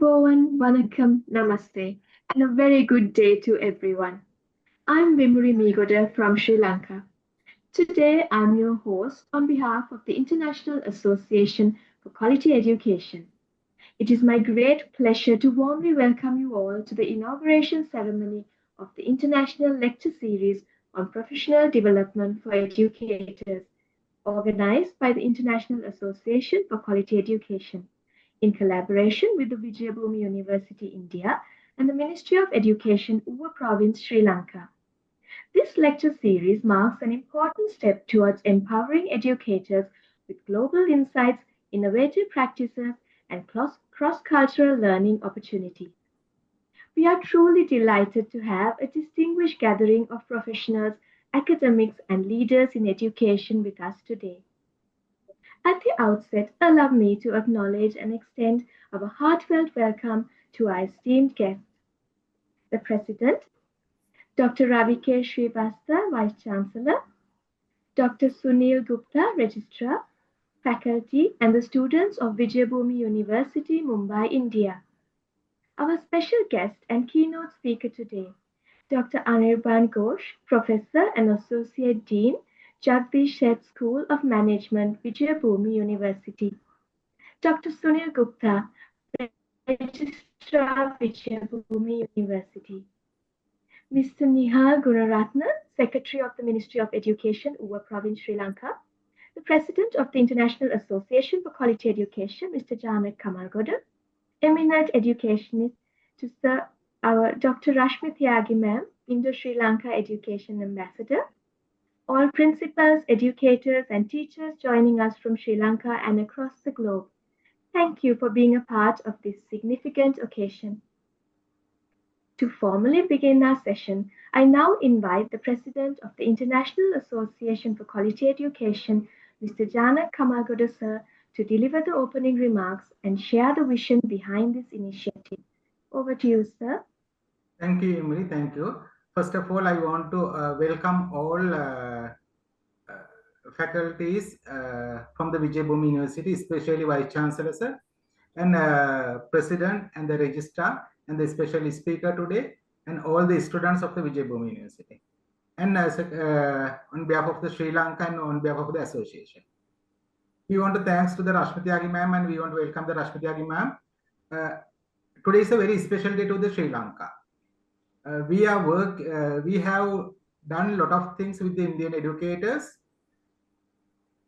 Thiruvovan, Vanakkam, Namaste, and a very good day to everyone. I'm Vimuri Migoda from Sri Lanka. Today, I'm your host on behalf of the International Association for Quality Education. It is my great pleasure to warmly welcome you all to the inauguration ceremony of the International Lecture Series on Professional Development for Educators, organized by the International Association for Quality Education, in collaboration with the Vijayabhumi University, India, and the Ministry of Education, Uva Province, Sri Lanka. This lecture series marks an important step towards empowering educators with global insights, innovative practices, and cross-cultural learning opportunities. We are truly delighted to have a distinguished gathering of professionals, academics, and leaders in education with us today. At the outset, allow me to acknowledge and extend our heartfelt welcome to our esteemed guests, the President, Dr. Ravi K. Srivastava, Vice Chancellor, Dr. Sunil Gupta, Registrar, faculty, and the students of Vijayabhumi University, Mumbai, India. Our special guest and keynote speaker today, Dr. Anirban Ghosh, Professor and Associate Dean, Jagdish Sheth School of Management, Vijayabhumi University. Dr. Sunil Gupta, Registrar, Vijayabhumi University. Mr. Nihal Gunaratne, Secretary of the Ministry of Education, Uva Province, Sri Lanka. The President of the International Association for Quality Education, Mr. Janak Kamalgoda. Eminent educationist to Sir our Dr. Rashmi Tyagi Ma'am, Indo-Sri Lanka Education Ambassador. All principals, educators, and teachers joining us from Sri Lanka and across the globe. Thank you for being a part of this significant occasion. To formally begin our session, I now invite the President of the International Association for Quality Education, Mr. Janak Kamalgoda Sir, to deliver the opening remarks and share the vision behind this initiative. Over to you, sir. Thank you, Emily. Thank you. First of all, I want to welcome all faculties from the Vijayabhumi University, especially Vice Chancellor sir, and President and the Registrar and the special speaker today, and all the students of the Vijayabhumi University. And on behalf of the Sri Lanka and on behalf of the association. We want to thanks to the Rashmi Tyagi ma'am, and we want to welcome the Rashmi Tyagi ma'am. Today is a very special day to the Sri Lanka. We have done a lot of things with the Indian educators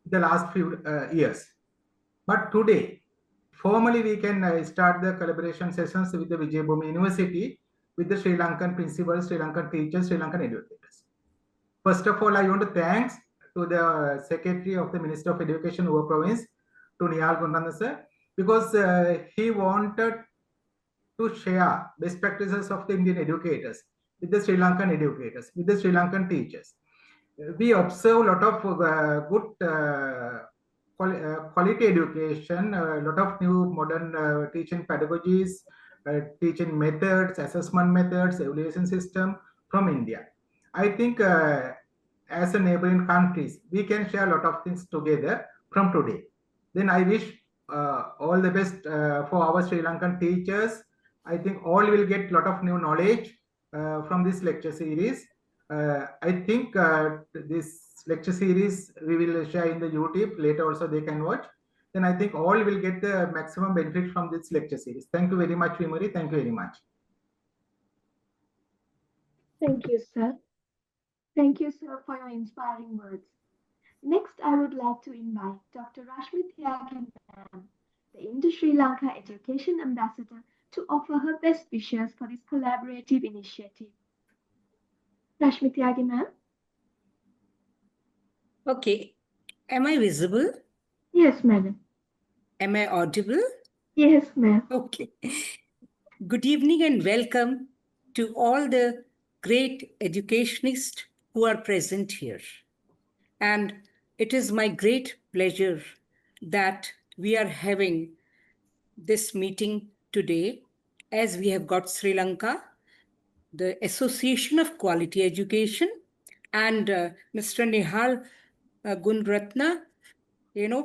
the last few years. But today, formally we can start the collaboration sessions with the Vijayabhumi University with the Sri Lankan principals, Sri Lankan teachers, Sri Lankan educators. First of all, I want to thanks to the Secretary of the Ministry of Education, Uva Province, to Nihal Gunaratne sir, because he wanted to share best practices of the Indian educators with the Sri Lankan educators, with the Sri Lankan teachers. We observe a lot of good quality education, a lot of new modern teaching pedagogies, teaching methods, assessment methods, evaluation system from India. I think as a neighboring countries, we can share a lot of things together from today. Then I wish all the best for our Sri Lankan teachers. I think all will get a lot of new knowledge from this lecture series. I think this lecture series we will share in the YouTube later also they can watch. Then I think all will get the maximum benefit from this lecture series. Thank you very much, Vimuri. Thank you very much. Thank you, sir. Thank you, sir, for your inspiring words. Next, I would like to invite Dr. Rashmi Tyagi Ma'am, the Indo-Sri Lanka Education Ambassador, to offer her best wishes for this collaborative initiative. Rashmi Tyagi Ma'am? Okay. Am I visible? Yes, madam. Am I audible? Yes, ma'am. Okay. Good evening and welcome to all the great educationists who are present here. And it is my great pleasure that we are having this meeting today, as we have got Sri Lanka, the Association of Quality Education, and Mr. Nihal Gunaratne,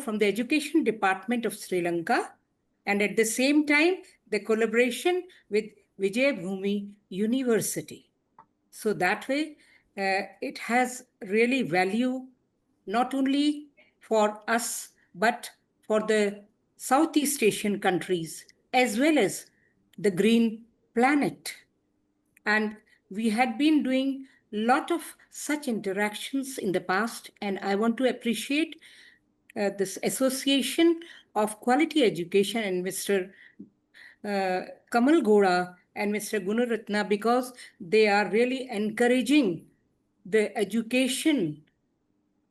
from the Education Department of Sri Lanka. And at the same time, the collaboration with Vijay Bhumi University. So that way, it has really value not only for us, but for the Southeast Asian countries, as well as the green planet. And we had been doing a lot of such interactions in the past, and I want to appreciate this Association of Quality Education and Mr. Kamal Goda and Mr. Gunaratna, because they are really encouraging the education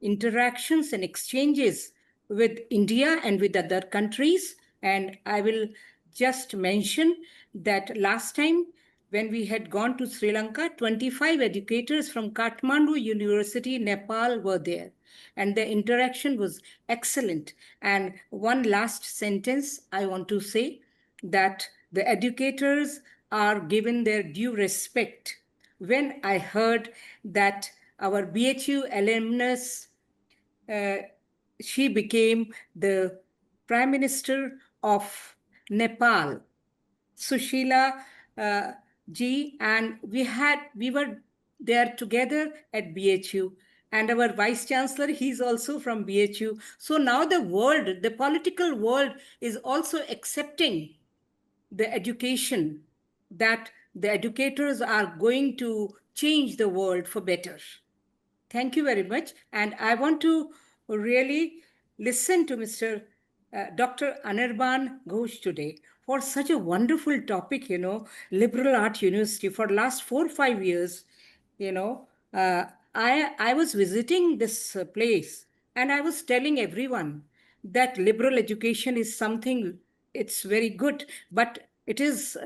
interactions and exchanges with India and with other countries. And I will just mention that last time when we had gone to Sri Lanka, 25 educators from Kathmandu University, Nepal were there. And the interaction was excellent. And one last sentence I want to say, that the educators are given their due respect. When I heard that our BHU alumnus, she became the Prime Minister of Nepal, Sushila ji, and we were there together at BHU. And our Vice Chancellor, he's also from BHU. So now the world, the political world, is also accepting the education, that the educators are going to change the world for better. Thank you very much. And I want to really listen to Mr. Dr. Anirban Ghosh today for such a wonderful topic, Liberal Art University. For the last 4 or 5 years, I was visiting this place, and I was telling everyone that liberal education is something, it's very good, but it is,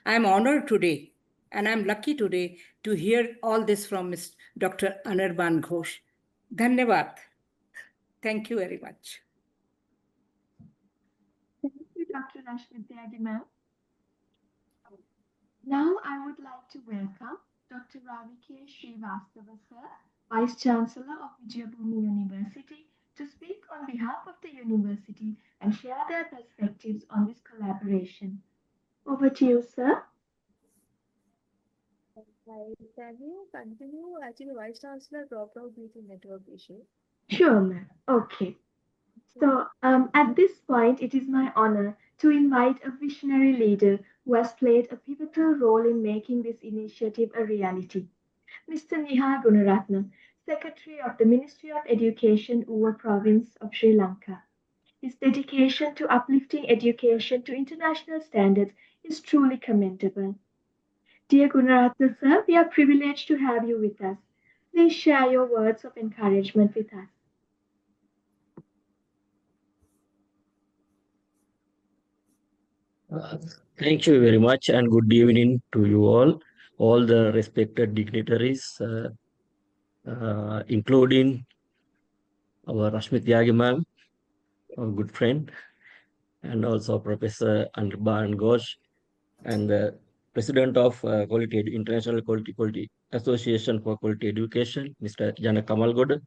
I'm honored today and I'm lucky today to hear all this from Dr. Anirban Ghosh. Dhanyavad. Thank you very much. Thank you, Dr. Rashmi Tyagi, ma'am. Now I would like to welcome Dr. Ravi K. Srivastava, sir, Vice Chancellor of Vijayabhumi University, to speak on behalf of the university and share their perspectives on this collaboration. Over to you, sir. Hi, can you continue? Actually, Vice Chancellor dropped out due to network issue. Sure, ma'am. Okay. So, at this point, it is my honor to invite a visionary leader who has played a pivotal role in making this initiative a reality. Mr. Nihar Gunaratnam, Secretary of the Ministry of Education, Uva Province of Sri Lanka. His dedication to uplifting education to international standards is truly commendable. Dear Gunaratnam sir, we are privileged to have you with us. Please share your words of encouragement with us. Thank you very much, and good evening to you all the respected dignitaries, including our Rashmi Tyagi ma'am, our good friend, and also Professor Anirban Ghosh, and the President of International Quality Association for Quality Education, Mr. Jana Kamal Goda.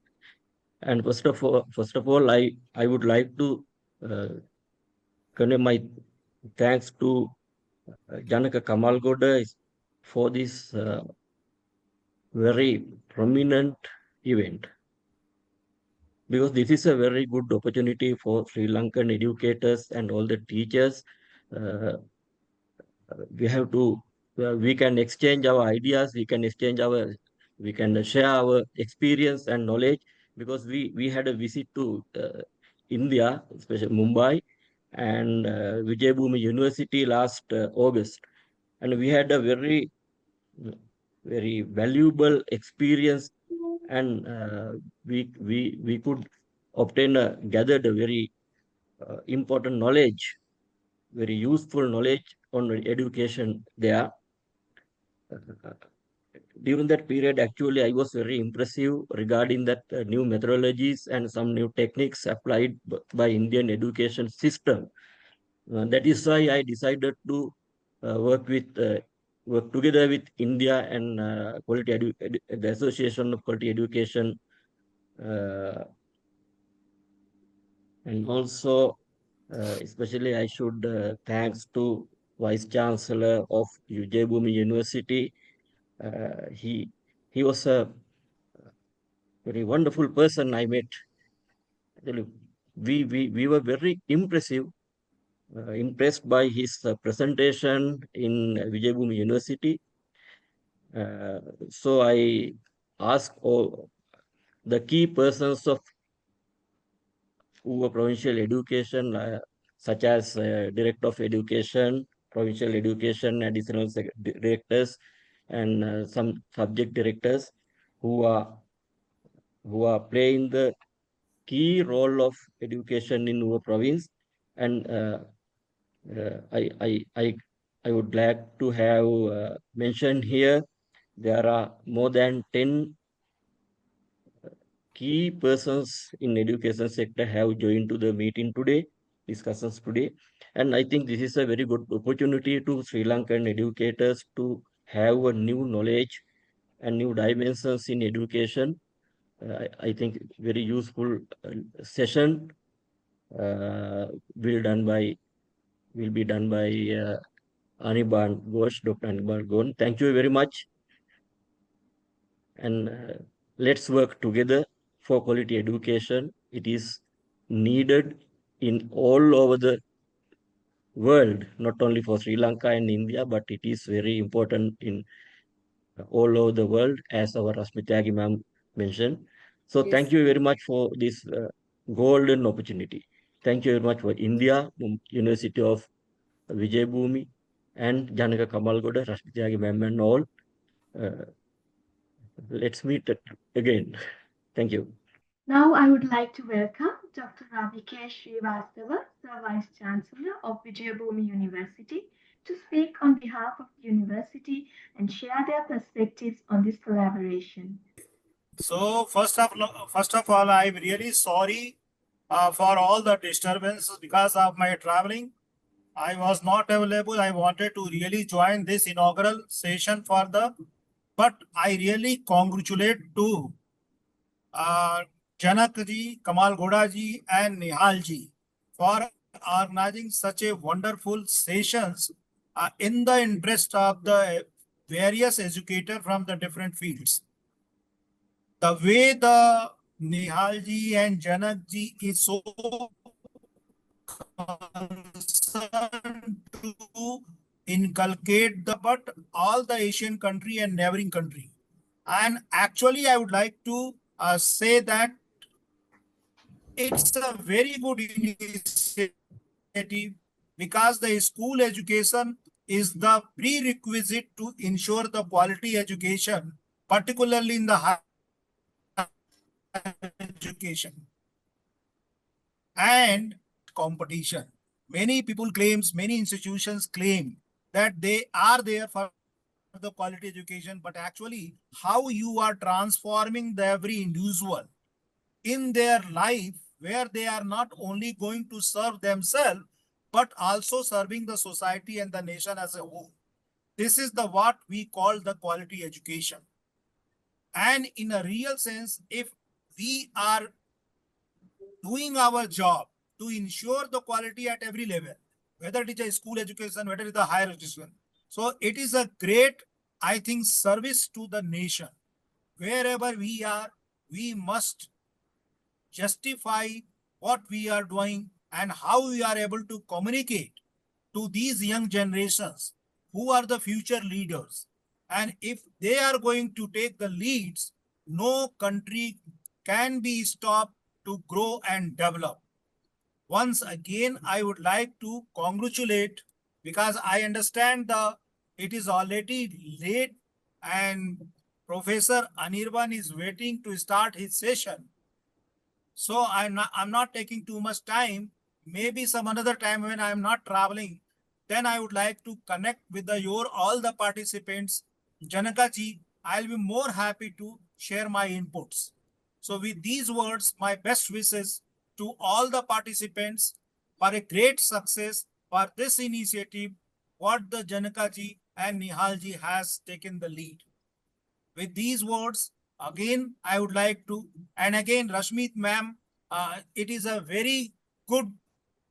And first of all, I would like to convey my thanks to Janaka Kamal Goda for this very prominent event, because this is a very good opportunity for Sri Lankan educators and all the teachers. We can exchange our ideas, we can share our experience and knowledge, because we had a visit to India, especially Mumbai, and Vijayabhumi University last August, and we had a very valuable experience, and we could gathered a very important knowledge, very useful knowledge on education there. During that period, actually, I was very impressive regarding that new methodologies and some new techniques applied by Indian education system. That is why I decided to work together with India and the Association of Quality Education, and also Especially I should thanks to Vice Chancellor of Vijayabhumi University. He was a very wonderful person I met. Actually, we were very impressed by his presentation in Vijayabhumi University. So I asked all the key persons of provincial education, such as Director of Education, Provincial Education, Additional Directors, and some subject directors who are playing the key role of education in our province. And I would like to have mentioned here there are more than 10 key persons in education sector have joined to the meeting today, discussions today. And I think this is a very good opportunity to Sri Lankan educators to have a new knowledge and new dimensions in education. I think very useful session will be done by Anirban Ghosh, Dr. Anirban Ghosh. Thank you very much. And let's work together for quality education. It is needed in all over the world, not only for Sri Lanka and India, but it is very important in all over the world, as our Rasmithyagi ma'am mentioned. So Yes. thank you very much for this golden opportunity. Thank you very much for India, University of Vijayabhumi, and Janaka Kamalgoda, Rasmithyagi ma'am, and all. Let's meet again. Thank you. Now I would like to welcome Dr. Ravikesh Srivastava, the Vice Chancellor of Vijayabhumi University, to speak on behalf of the university and share their perspectives on this collaboration. So first of all, I'm really sorry for all the disturbances because of my traveling. I was not available. I wanted to really join this inaugural session but I really congratulate to Janak ji, Kamal Ghoda ji, and Nihal ji for organizing such a wonderful sessions in the interest of the various educators from the different fields. The way the Nihal ji and Janak ji is so concerned to inculcate but all the Asian country and neighboring country. And actually, I would like to say that it's a very good initiative because the school education is the prerequisite to ensure the quality education, particularly in the higher education and competition. Many institutions claim that they are there for the quality education, but actually how you are transforming the every individual in their life where they are not only going to serve themselves, but also serving the society and the nation as a whole. This is the what we call the quality education. And in a real sense, if we are doing our job to ensure the quality at every level, whether it is a school education, whether it is the higher education. So it is a great, I think, service to the nation. Wherever we are, we must justify what we are doing and how we are able to communicate to these young generations who are the future leaders. And if they are going to take the leads, no country can be stopped to grow and develop. Once again, I would like to congratulate because I understand it is already late and Professor Anirban is waiting to start his session. So I'm not taking too much time. Maybe some another time when I'm not traveling, then I would like to connect with all the participants. Janaka ji, I'll be more happy to share my inputs. So with these words, my best wishes to all the participants for a great success for this initiative, what the Janaka ji and Nihal ji has taken the lead. With these words, again, I would like to, and again, Rashmit ma'am, it is a very good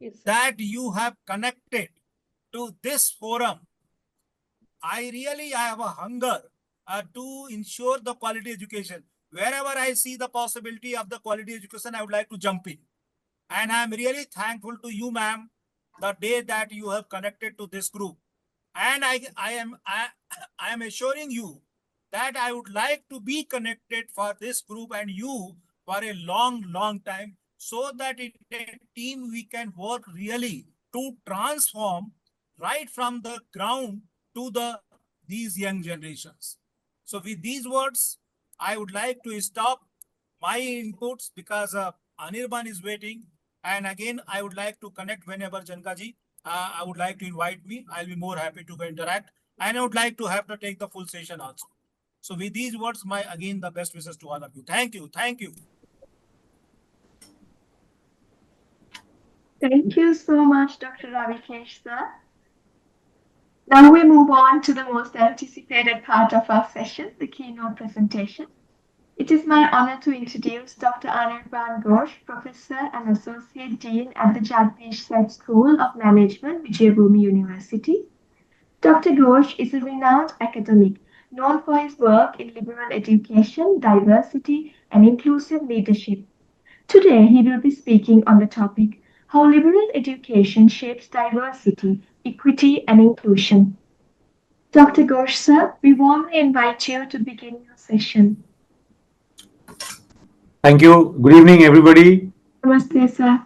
Yes, sir. that you have connected to this forum. I really have a hunger to ensure the quality education. Wherever I see the possibility of the quality education, I would like to jump in. And I'm really thankful to you, ma'am, the day that you have connected to this group. And I am assuring you that I would like to be connected for this group and you for a long time, so that in a team we can work really to transform right from the ground to these young generations. So with these words, I would like to stop my inputs because Anirban is waiting. And again, I would like to connect whenever Jankaji, I would like to invite me. I'll be more happy to interact. And I would like to have to take the full session also. So with these words, again, the best wishes to all of you. Thank you. Thank you. Thank you so much, Dr. Ravikesh, sir. Now we move on to the most anticipated part of our session, the keynote presentation. It is my honor to introduce Dr. Anirban Ghosh, Professor and Associate Dean at the Jagdish Seth School of Management, Vijayabhumi University. Dr. Ghosh is a renowned academic, known for his work in liberal education, diversity, and inclusive leadership. Today, he will be speaking on the topic, How Liberal Education Shapes Diversity, Equity, and Inclusion. Dr. Ghosh, sir, we warmly invite you to begin your session. Thank you. Good evening, everybody. Namaste, sir.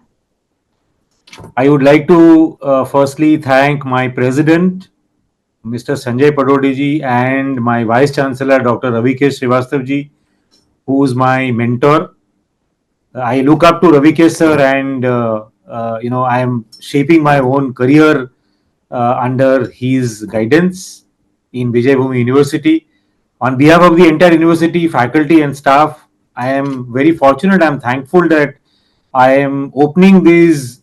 I would like to firstly thank my president, Mr. Sanjay Padodiji, and my vice chancellor, Dr. Ravikesh Srivastavji, who is my mentor. I look up to Ravikesh sir, and I am shaping my own career under his guidance in Vijayabhumi University. On behalf of the entire university, faculty, and staff, I am very fortunate. I am thankful that I am opening this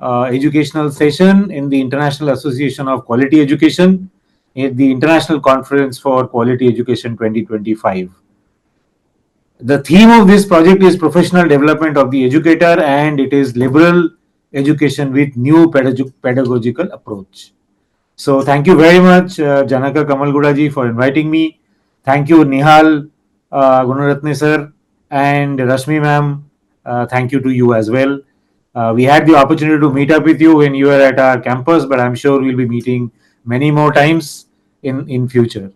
educational session in the International Association of Quality Education at the International Conference for Quality Education 2025. The theme of this project is professional development of the educator, and it is liberal education with new pedagogical approach. So thank you very much, Janaka Kamalguda ji, for inviting me. Thank you, Nihal Gunaratne sir and Rashmi ma'am. Thank you to you as well. We had the opportunity to meet up with you when you were at our campus, but I'm sure we'll be meeting many more times in future.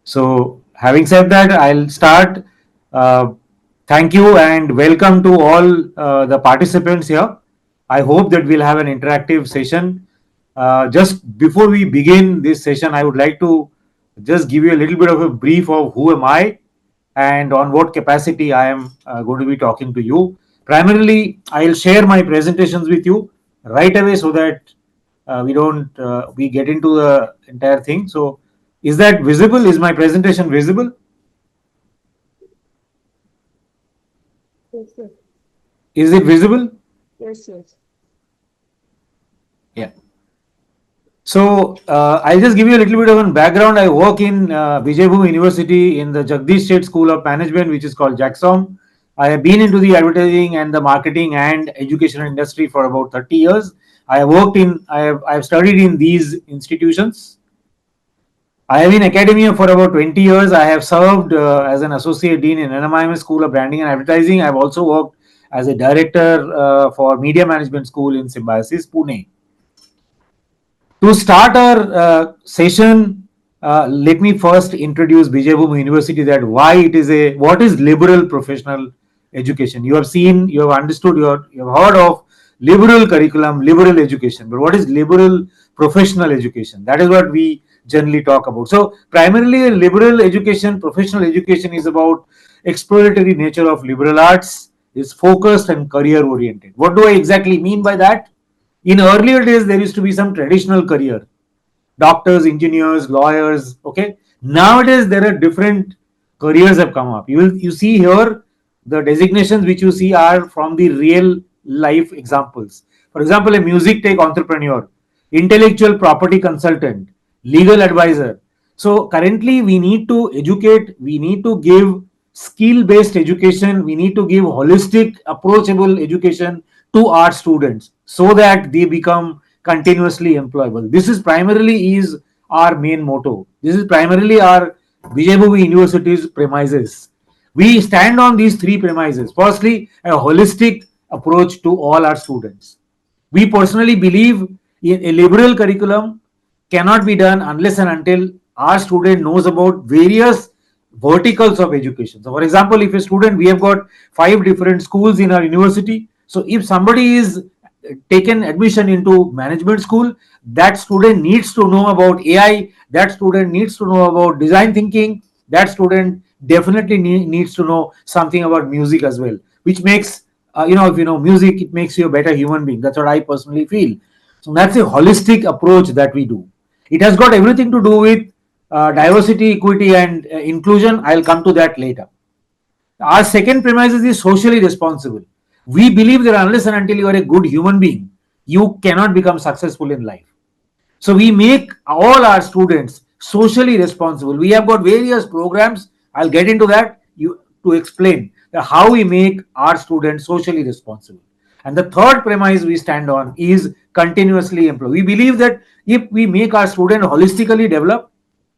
So having said that, I'll start. Thank you and welcome to all the participants here. I hope that we'll have an interactive session. Just before we begin this session, I would like to just give you a little bit of a brief of who am I and on what capacity I am going to be talking to you. Primarily, I'll share my presentations with you right away so that we get into the entire thing. So, is that visible? Is my presentation visible? Yes, sir. Is it visible? Yes, yes. Yeah. So I'll just give you a little bit of a background. I work in Vijayabhumi University in the Jagdish Seth School of Management, which is called JAGSOM. I have been into the advertising and the marketing and education industry for about 30 years. I have studied in these institutions. I have been in academia for about 20 years. I have served as an associate dean in NMIMS School of Branding and Advertising. I have also worked as a director for Media Management School in Symbiosis, Pune. To start our session, let me first introduce Vijayabhumi University, that what is liberal professional education. You have seen, you have understood, you have heard of liberal curriculum, liberal education, but what is liberal professional education? That is what we generally talk about. So primarily liberal education, professional education is about exploratory nature of liberal arts, is focused and career oriented. What do I exactly mean by that? In earlier days, there used to be some traditional career, doctors, engineers, lawyers. Okay. Nowadays, there are different careers have come up. You see here, the designations which you see are from the real life examples. For example, a music tech entrepreneur, intellectual property consultant, legal advisor. So currently, we need to educate, we need to give skill-based education, we need to give holistic, approachable education to our students so that they become continuously employable. This is primarily is our main motto. This is primarily our Vijay Bhumi University's premises. We stand on these three premises. Firstly, a holistic approach to all our students. We personally believe in a liberal curriculum cannot be done unless and until our student knows about various verticals of education. So, for example, if a student, we have got 5 different schools in our university. So, if somebody is taken admission into management school, that student needs to know about AI, that student needs to know about design thinking, that student definitely needs to know something about music as well, which makes, if you know music, it makes you a better human being. That's what I personally feel. So that's a holistic approach that we do. It has got everything to do with diversity, equity, and inclusion. I'll come to that later. Our second premise is socially responsible. We believe that unless and until you are a good human being, you cannot become successful in life. So we make all our students socially responsible. We have got various programs. I'll get into that to explain how we make our students socially responsible. And the third premise we stand on is continuously improve. We believe that if we make our students holistically developed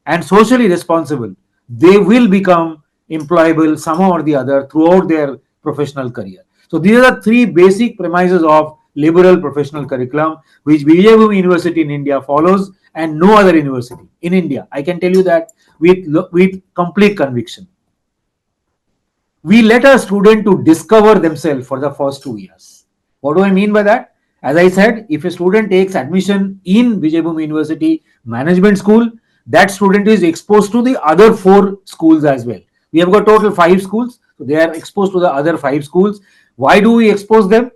and socially responsible, they will become employable somehow or the other throughout their professional career. So these are the three basic premises of liberal professional curriculum, which Vijay Bhumi University in India follows, and no other university in India. I can tell you that with complete conviction. We let a student to discover themselves for the first 2 years. What do I mean by that? As I said, if a student takes admission in Vijay Bhumi University Management School, that student is exposed to the other 4 schools as well. We have got total 5 schools, so they are exposed to the other 5 schools. Why do we expose them?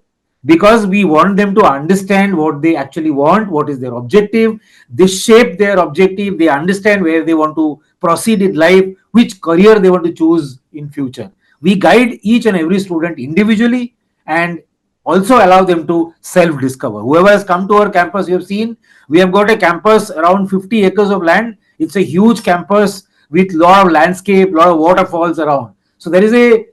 Because we want them to understand what they actually want, what is their objective. They shape their objective, they understand where they want to proceed in life, which career they want to choose in future. We guide each and every student individually and also allow them to self-discover. Whoever has come to our campus, you have seen, we have got a campus around 50 acres of land. It's a huge campus with a lot of landscape, lot of waterfalls around. So there is a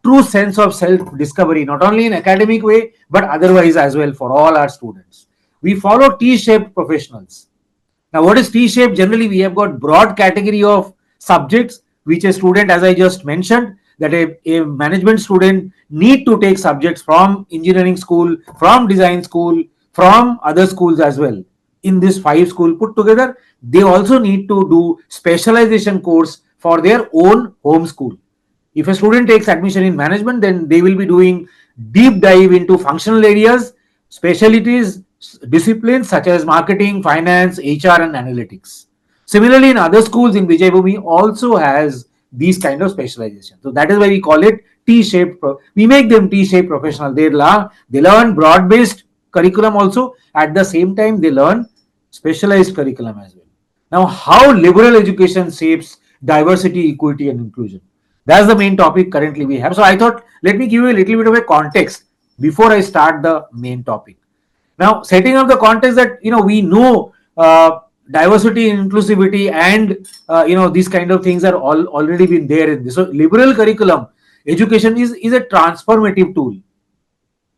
true sense of self-discovery, not only in academic way, but otherwise as well for all our students. We follow T-shaped professionals. Now, what is T-shaped? Generally, we have got broad category of subjects, which a student, as I just mentioned, that a management student need to take subjects from engineering school, from design school, from other schools as well. In this 5 school put together, they also need to do specialization course for their own home school. If a student takes admission in management, then they will be doing deep dive into functional areas, specialties, disciplines such as marketing, finance, HR, and analytics. Similarly, in other schools in Vijay Bhumi also has these kind of specialization. So that is why we call it T-shaped. We make them T-shaped professional. They learn broad-based curriculum also. At the same time, they learn specialized curriculum as well. Now, how liberal education shapes diversity, equity, and inclusion. That's the main topic currently we have. So I thought, let me give you a little bit of a context before I start the main topic. Now, setting up the context that, we know diversity and inclusivity and, these kind of things are already been there in this. So liberal curriculum education is a transformative tool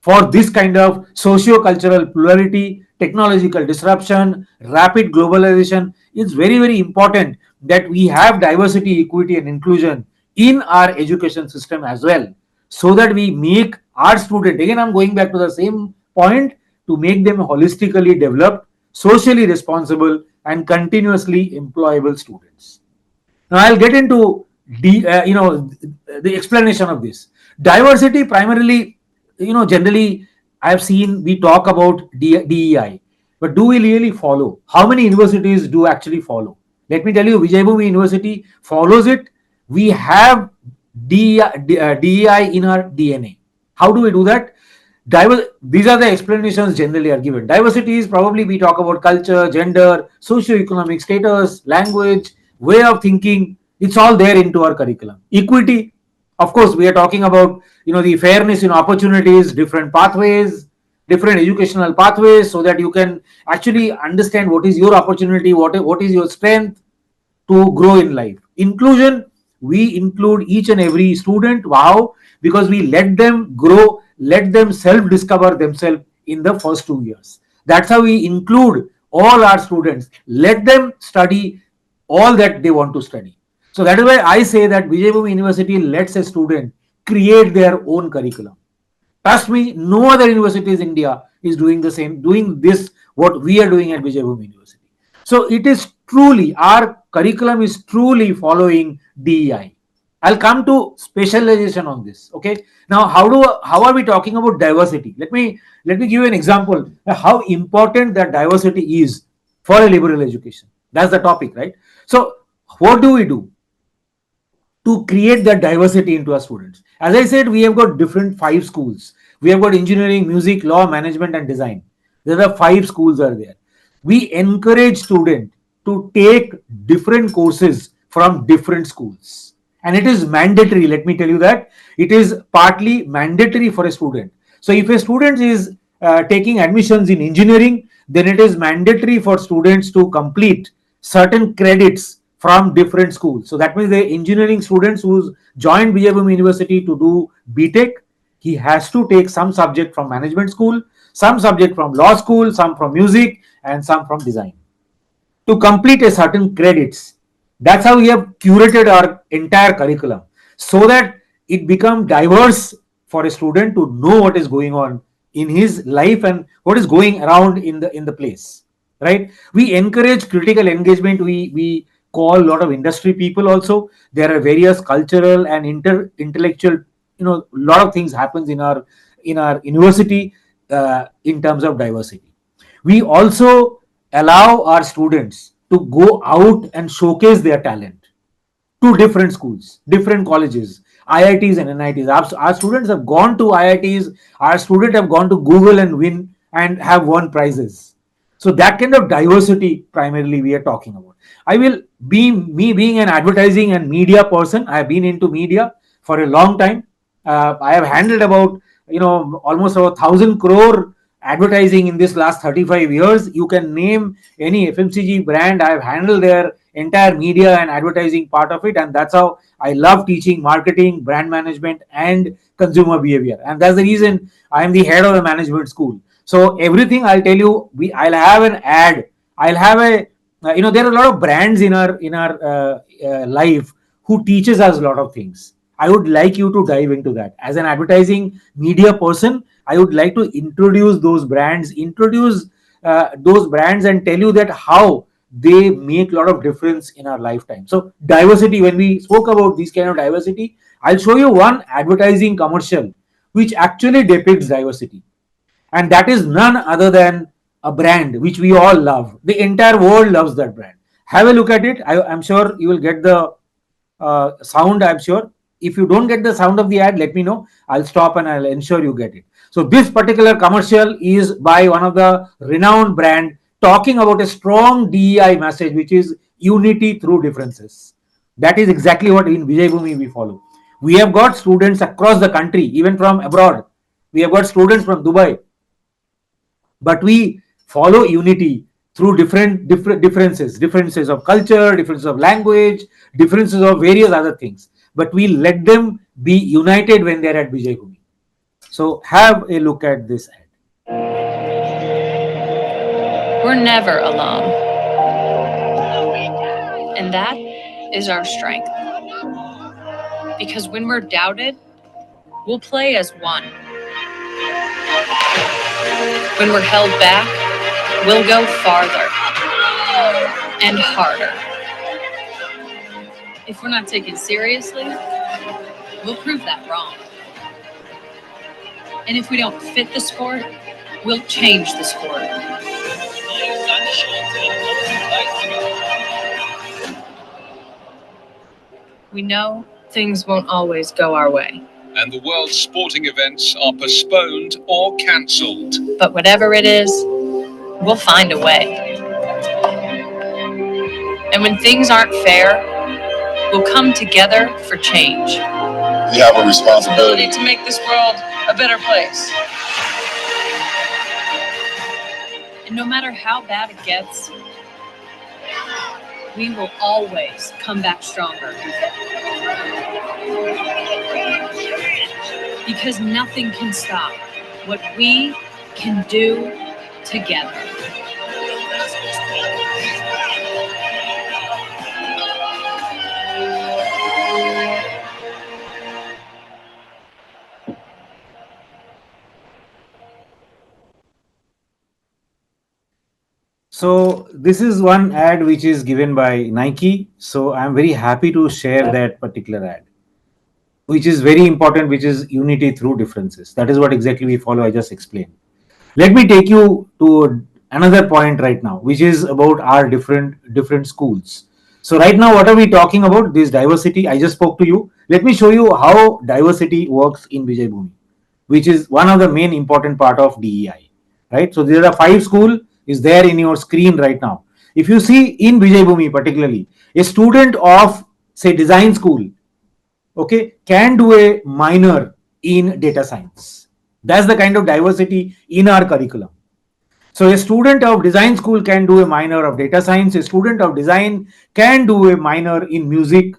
for this kind of socio-cultural plurality, technological disruption, rapid globalization. It's very, very important that we have diversity, equity, and inclusion in our education system as well, so that we make our student, again I'm going back to the same point, to make them holistically developed, socially responsible, and continuously employable students. Now I'll get into the explanation of this. Diversity primarily, generally I have seen we talk about DEI, but do we really follow? How many universities do actually follow? Let me tell you, Vijay Bhumi University follows it. We have DEI in our DNA. How do we do that? These are the explanations generally are given. Diversity is probably we talk about culture, gender, socio-economic status, language, way of thinking. It's all there into our curriculum. Equity, of course, we are talking about the fairness in opportunities, different pathways, different educational pathways, so that you can actually understand what is your opportunity, what is your strength to grow in life. Inclusion, we include each and every student. Wow, because we let them grow let them self-discover themselves in the first 2 years. That's how we include all our students. Let them study all that they want to study. So that is why I say that Vijay Bhumi University lets a student create their own curriculum. Trust me, no other universities in India is doing the same, doing this, what we are doing at Vijay Bhumi University. So it is truly, our curriculum is truly following DEI. I'll come to specialization on this. Okay. Now, how are we talking about diversity? Let me give you an example of how important that diversity is for a liberal education. That's the topic, right? So, what do we do to create that diversity into our students? As I said, we have got different 5 schools. We have got engineering, music, law, management, and design. There are 5 schools are there. We encourage students to take different courses from different schools. And it is mandatory. Let me tell you that it is partly mandatory for a student. So if a student is taking admissions in engineering, then it is mandatory for students to complete certain credits from different schools. So that means the engineering students who joined Vijay Bhumi University to do BTech, he has to take some subject from management school, some subject from law school, some from music, and some from design to complete a certain credits. That's how we have curated our entire curriculum so that it becomes diverse for a student to know what is going on in his life and what is going around in the place, right? We encourage critical engagement. We call a lot of industry people also. There are various cultural and intellectual, a lot of things happens in our university in terms of diversity. We also allow our students to go out and showcase their talent to different schools, different colleges, IITs and NITs. Our students have gone to IITs, our students have gone to Google and have won prizes. So that kind of diversity primarily we are talking about. Me being an advertising and media person, I have been into media for a long time. I have handled about almost about 1,000 crore advertising in this last 35 years. You can name any FMCG brand, I have handled their entire media and advertising part of it, and that's how I love teaching marketing, brand management, and consumer behavior. And that's the reason I am the head of the management school. So everything I'll tell you, I'll have an ad. I'll have a there are a lot of brands in our life who teaches us a lot of things. I would like you to dive into that. As an advertising media person, I would like to introduce those brands, and tell you that how they make a lot of difference in our lifetime. So diversity, when we spoke about this kind of diversity, I'll show you one advertising commercial which actually depicts diversity. And that is none other than a brand which we all love. The entire world loves that brand. Have a look at it. I'm sure you will get the sound, I'm sure. If you don't get the sound of the ad, let me know. I'll stop and I'll ensure you get it. So this particular commercial is by one of the renowned brand talking about a strong DEI message, which is unity through differences. That is exactly what in Vijay Bhumi we follow. We have got students across the country, even from abroad. We have got students from Dubai. But we follow unity through different differences of culture, differences of language, differences of various other things. But we let them be united when they're at Vijay Bhumi. So have a look at this ad. We're never alone. And that is our strength. Because when we're doubted, we'll play as one. When we're held back, we'll go farther and harder. If we're not taken seriously, we'll prove that wrong. And if we don't fit the sport, we'll change the sport. We know things won't always go our way. And the world's sporting events are postponed or cancelled. But whatever it is, we'll find a way. And when things aren't fair, we'll come together for change. We have a responsibility to make this world a better place. And no matter how bad it gets, we will always come back stronger. because nothing can stop what we can do together. So this is one ad which is given by Nike. So I'm very happy to share that particular ad, which is very important, which is unity through differences. That is what exactly we follow. I just explained. Let me take you to another point right now, which is about our different schools. So right now, what are we talking about? This diversity. I just spoke to you. Let me show you how diversity works in Vijay Bhumi, which is one of the main important part of DEI. Right. So there are 5 schools is there in your screen right now. If you see in Vijay Bhumi particularly, a student of say design school, okay, can do a minor in data science. That's the kind of diversity in our curriculum. So a student of design school can do a minor of data science. A student of design can do a minor in music.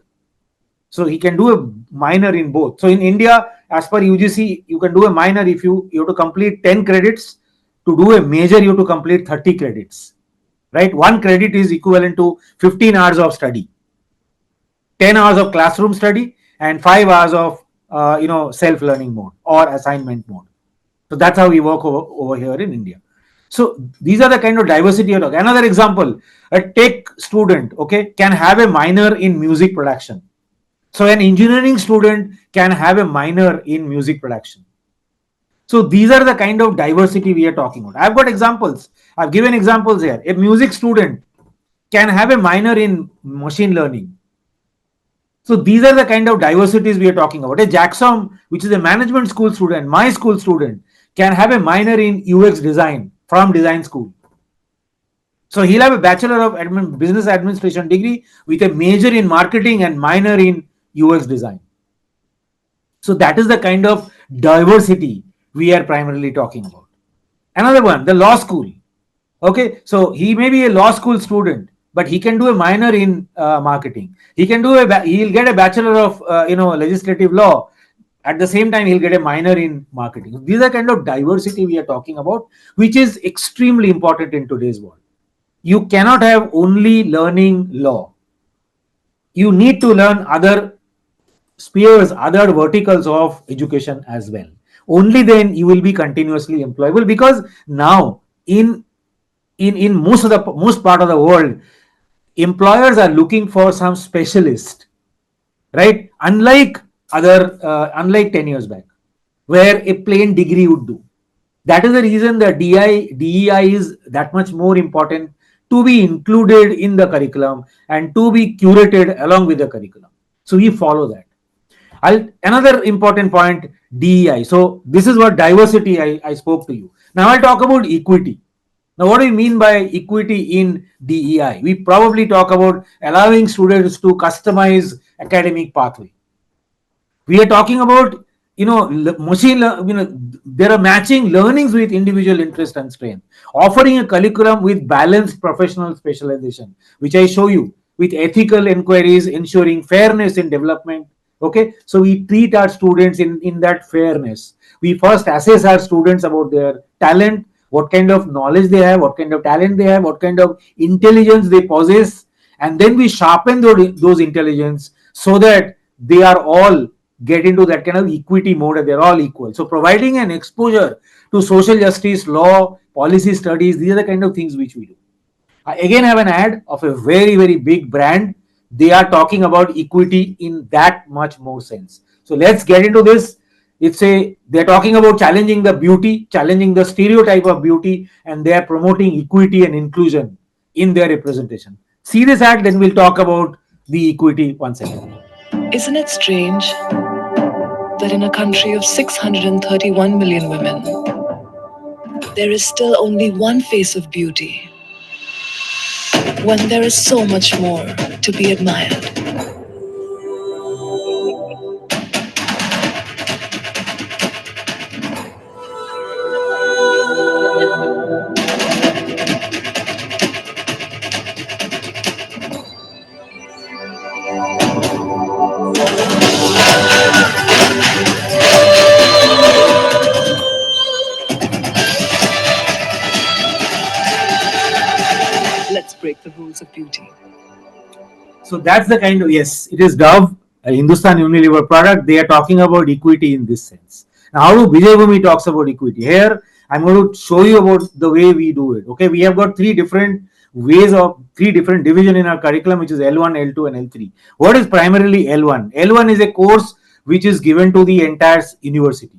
So he can do a minor in both. So in India, as per UGC, you can do a minor if you have to complete 10 credits. To do a major, you have to complete 30 credits. Right? 1 credit is equivalent to 15 hours of study, 10 hours of classroom study, and 5 hours of self-learning mode or assignment mode. So that's how we work over here in India. So these are the kind of diversity. Another example, a tech student, okay, can have a minor in music production. So an engineering student can have a minor in music production. So these are the kind of diversity we are talking about. I've got examples. I've given examples here. A music student can have a minor in machine learning. So these are the kind of diversities we are talking about. A Jackson, which is a management school student, my school student, can have a minor in UX design from design school. So he'll have a Bachelor of Business Administration degree with a major in marketing and minor in UX design. So that is the kind of diversity we are primarily talking about. Another one, the law school. Okay, so he may be a law school student, but he can do a minor in marketing. He can do he'll get a Bachelor of legislative law. At the same time, he'll get a minor in marketing. These are kind of diversity we are talking about, which is extremely important in today's world. You cannot have only learning law. You need to learn other spheres, other verticals of education as well. Only then you will be continuously employable, because now in most part of the world, employers are looking for some specialist, right? Unlike 10 years back, where a plain degree would do. That is the reason that DEI is that much more important to be included in the curriculum and to be curated along with the curriculum. So we follow that. Another important point, DEI. So this is what diversity I spoke to you. Now I'll talk about equity. Now what do we mean by equity in DEI? We probably talk about allowing students to customize academic pathway. We are talking about, there are matching learnings with individual interest and strength, offering a curriculum with balanced professional specialization, which I show you, with ethical inquiries, ensuring fairness in development. Okay, so we treat our students in that fairness. We first assess our students about their talent, what kind of knowledge they have, what kind of talent they have, what kind of intelligence they possess, and then we sharpen those intelligence so that they are all get into that kind of equity mode and they're all equal. So providing an exposure to social justice, law, policy studies, these are the kind of things which we do. I again have an ad of a very, very big brand. They are talking about equity in that much more sense. So let's get into this. They're talking about challenging the beauty, challenging the stereotype of beauty, and they are promoting equity and inclusion in their representation. See this ad, then we'll talk about the equity once again. Isn't it strange that in a country of 631 million women, there is still only one face of beauty, when there is so much more to be admired? the rules of beauty. So that's the kind of, yes, it is Dove, a Hindustan Unilever product. They are talking about equity in this sense. Now, how do Vijay Bhumi talks about equity? Here, I'm going to show you about the way we do it. Okay, we have got three different ways of three different division in our curriculum, which is L1, L2, and L3. What is primarily L1? L1 is a course which is given to the entire university.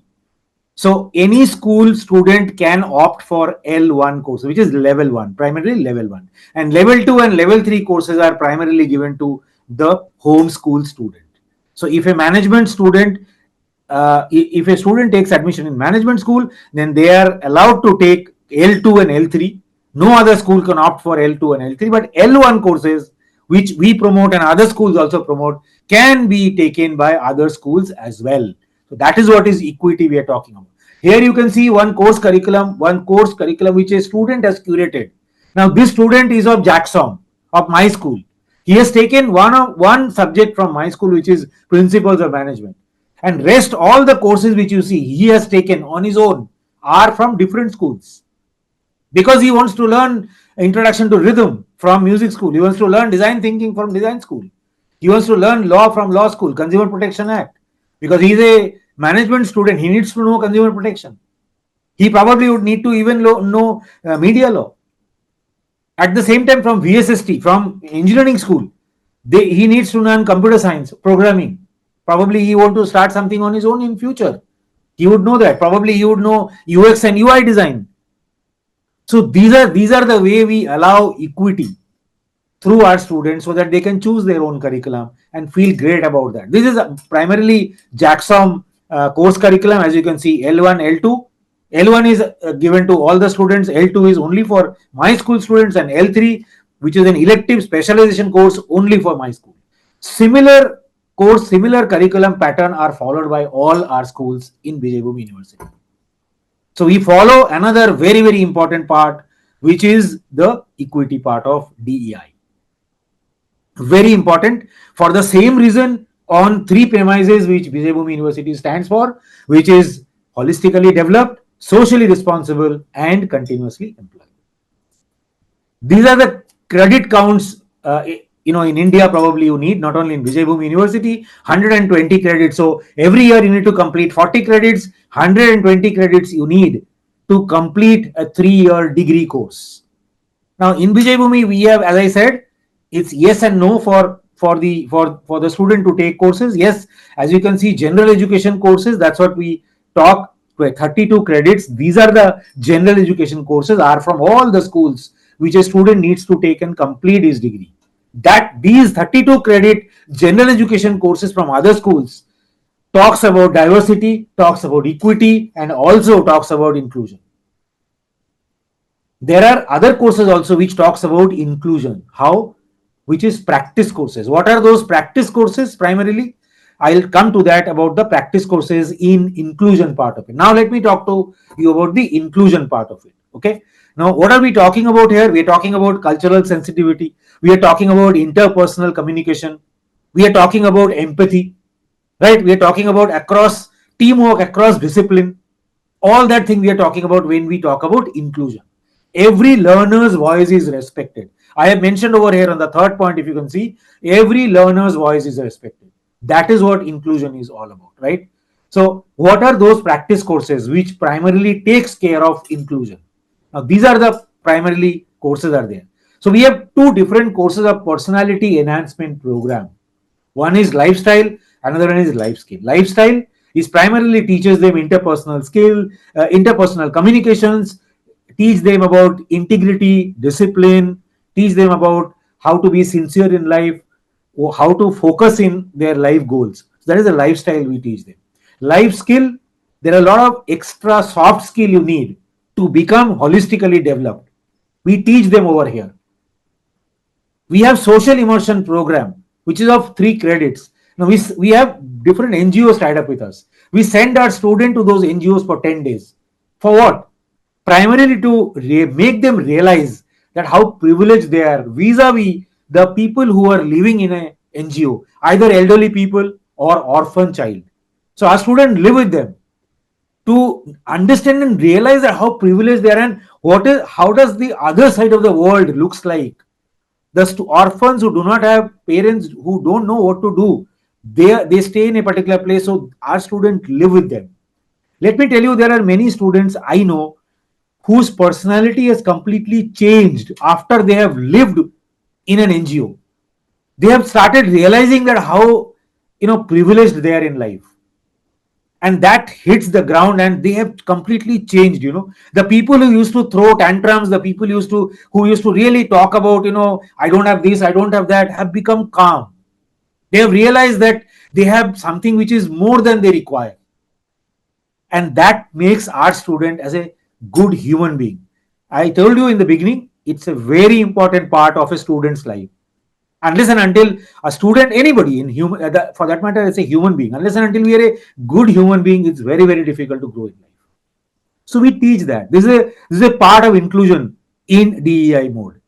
So any school student can opt for L1 course, which is level 1, primarily level 1. And level 2 and level 3 courses are primarily given to the home school student. So if a management student, if a student takes admission in management school, then they are allowed to take L2 and L3. No other school can opt for L2 and L3, but L1 courses, which we promote and other schools also promote, can be taken by other schools as well. So that is what is equity we are talking about. Here you can see one course curriculum which a student has curated. Now this student is of JAXOM, of my school. He has taken one subject from my school, which is Principles of Management. And rest all the courses which you see he has taken on his own are from different schools. Because he wants to learn introduction to rhythm from music school. He wants to learn design thinking from design school. He wants to learn law from law school, Consumer Protection Act. Because he is a management student, he needs to know consumer protection. He probably would need to even know media law. At the same time, from VSST, from engineering school, he needs to learn computer science, programming. Probably he want to start something on his own in future. He would know that. Probably he would know UX and UI design. So these are the way we allow equity through our students so that they can choose their own curriculum and feel great about that. This is primarily JAXOM course curriculum. As you can see, L1, L2. L1 is given to all the students. L2 is only for my school students, and L3, which is an elective specialization course, only for my school. Similar curriculum pattern are followed by all our schools in Vijay Bhumi University. So we follow another very, very important part, which is the equity part of DEI. Very important for the same reason on three premises which Vijay Bhumi University stands for, which is holistically developed, socially responsible, and continuously employed. These are the credit counts. In India, probably you need, not only in Vijay Bhumi University, 120 credits. So every year you need to complete 40 credits, 120 credits you need to complete a 3-year degree course. Now in Vijay Bhumi, we have, as I said, it's yes and no for the student to take courses. Yes, as you can see, general education courses, that's what we talk, 32 credits. These are the general education courses, are from all the schools which a student needs to take and complete his degree. That these 32 credit general education courses from other schools talks about diversity, talks about equity, and also talks about inclusion. There are other courses also which talks about inclusion. How? Which is practice courses. What are those practice courses primarily? I'll come to that about the practice courses in inclusion part of it. Now let me talk to you about the inclusion part of it. Okay. Now what are we talking about here? We are talking about cultural sensitivity. We are talking about interpersonal communication. We are talking about empathy, right? We are talking about across teamwork, across discipline. All that thing we are talking about when we talk about inclusion. Every learner's voice is respected. I have mentioned over here on the third point, if you can see, every learner's voice is respected. That is what inclusion is all about, right? So what are those practice courses which primarily takes care of inclusion? Now these are the primarily courses are there. So we have two different courses of personality enhancement program. One is lifestyle, another one is life skill. Lifestyle is primarily teaches them interpersonal skill, interpersonal communications, teach them about integrity, discipline, teach them about how to be sincere in life, or how to focus in their life goals. So that is a lifestyle we teach them. Life skill, there are a lot of extra soft skill you need to become holistically developed. We teach them over here. We have social immersion program, which is of 3 credits. Now we have different NGOs tied up with us. We send our student to those NGOs for 10 days. For what? Primarily to make them realize that how privileged they are vis-a-vis the people who are living in a NGO, either elderly people or orphan child. So our students live with them to understand and realize that how privileged they are and how does the other side of the world looks like. The orphans who do not have parents, who don't know what to do, they stay in a particular place, so our students live with them. Let me tell you, there are many students I know whose personality has completely changed after they have lived in an NGO. They have started realizing that how privileged they are in life, and that hits the ground, and they have completely changed. The people who used to throw tantrums, the people who used to really talk about, I don't have this, I don't have that, have become calm. They have realized that they have something which is more than they require, and that makes our student as a good human being. I told you in the beginning, it's a very important part of a student's life. Unless and until a student, anybody in human, for that matter, it's a human being, unless and until we are a good human being, it's very, very difficult to grow in life. So we teach that. This is a part of inclusion in DEI mode.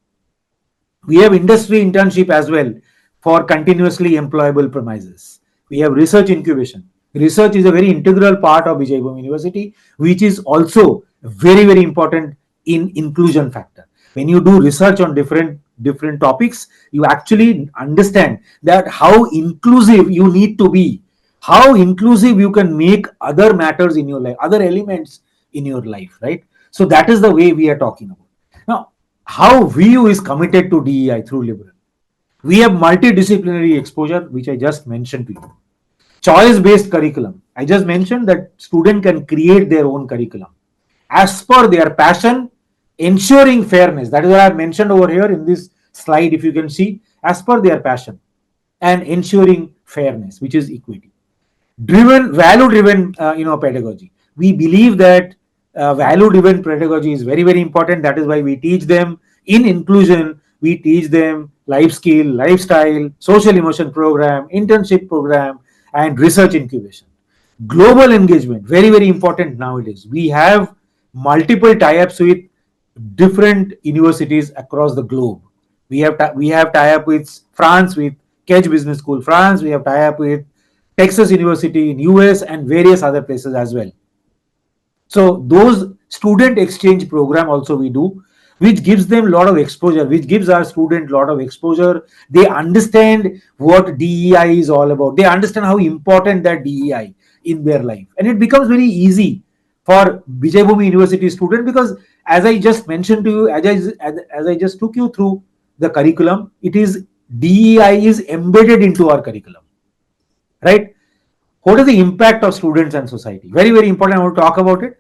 We have industry internship as well for continuously employable premises. We have research incubation. Research is a very integral part of Vijay Bhumi University, which is also very, very important in inclusion factor. When you do research on different topics, you actually understand that how inclusive you need to be, how inclusive you can make other matters in your life, other elements in your life, right? So that is the way we are talking about. Now, how VU is committed to DEI through Liberal. We have multidisciplinary exposure, which I just mentioned to you. Choice-based curriculum. I just mentioned that student can create their own curriculum as per their passion, ensuring fairness. That is what I have mentioned over here in this slide, if you can see, as per their passion, and ensuring fairness, which is equity. Value-driven, pedagogy. We believe that value-driven pedagogy is very, very important. That is why we teach them in inclusion. We teach them life skill, lifestyle, social immersion program, internship program, and research incubation. Global engagement, very, very important nowadays. We have multiple tie-ups with different universities across the globe. We have tie-up with France, with Kedge Business School France. We have tie-up with Texas University in US and various other places as well. So those student exchange program also we do, which gives them a lot of exposure, which gives our student a lot of exposure. They understand what DEI is all about. They understand how important that DEI in their life. And it becomes very easy for Vijay Bhumi University student, because as I just mentioned to you, as I just took you through the curriculum, it is DEI is embedded into our curriculum, right? What is the impact of students and society? Very, very important. I want to talk about it.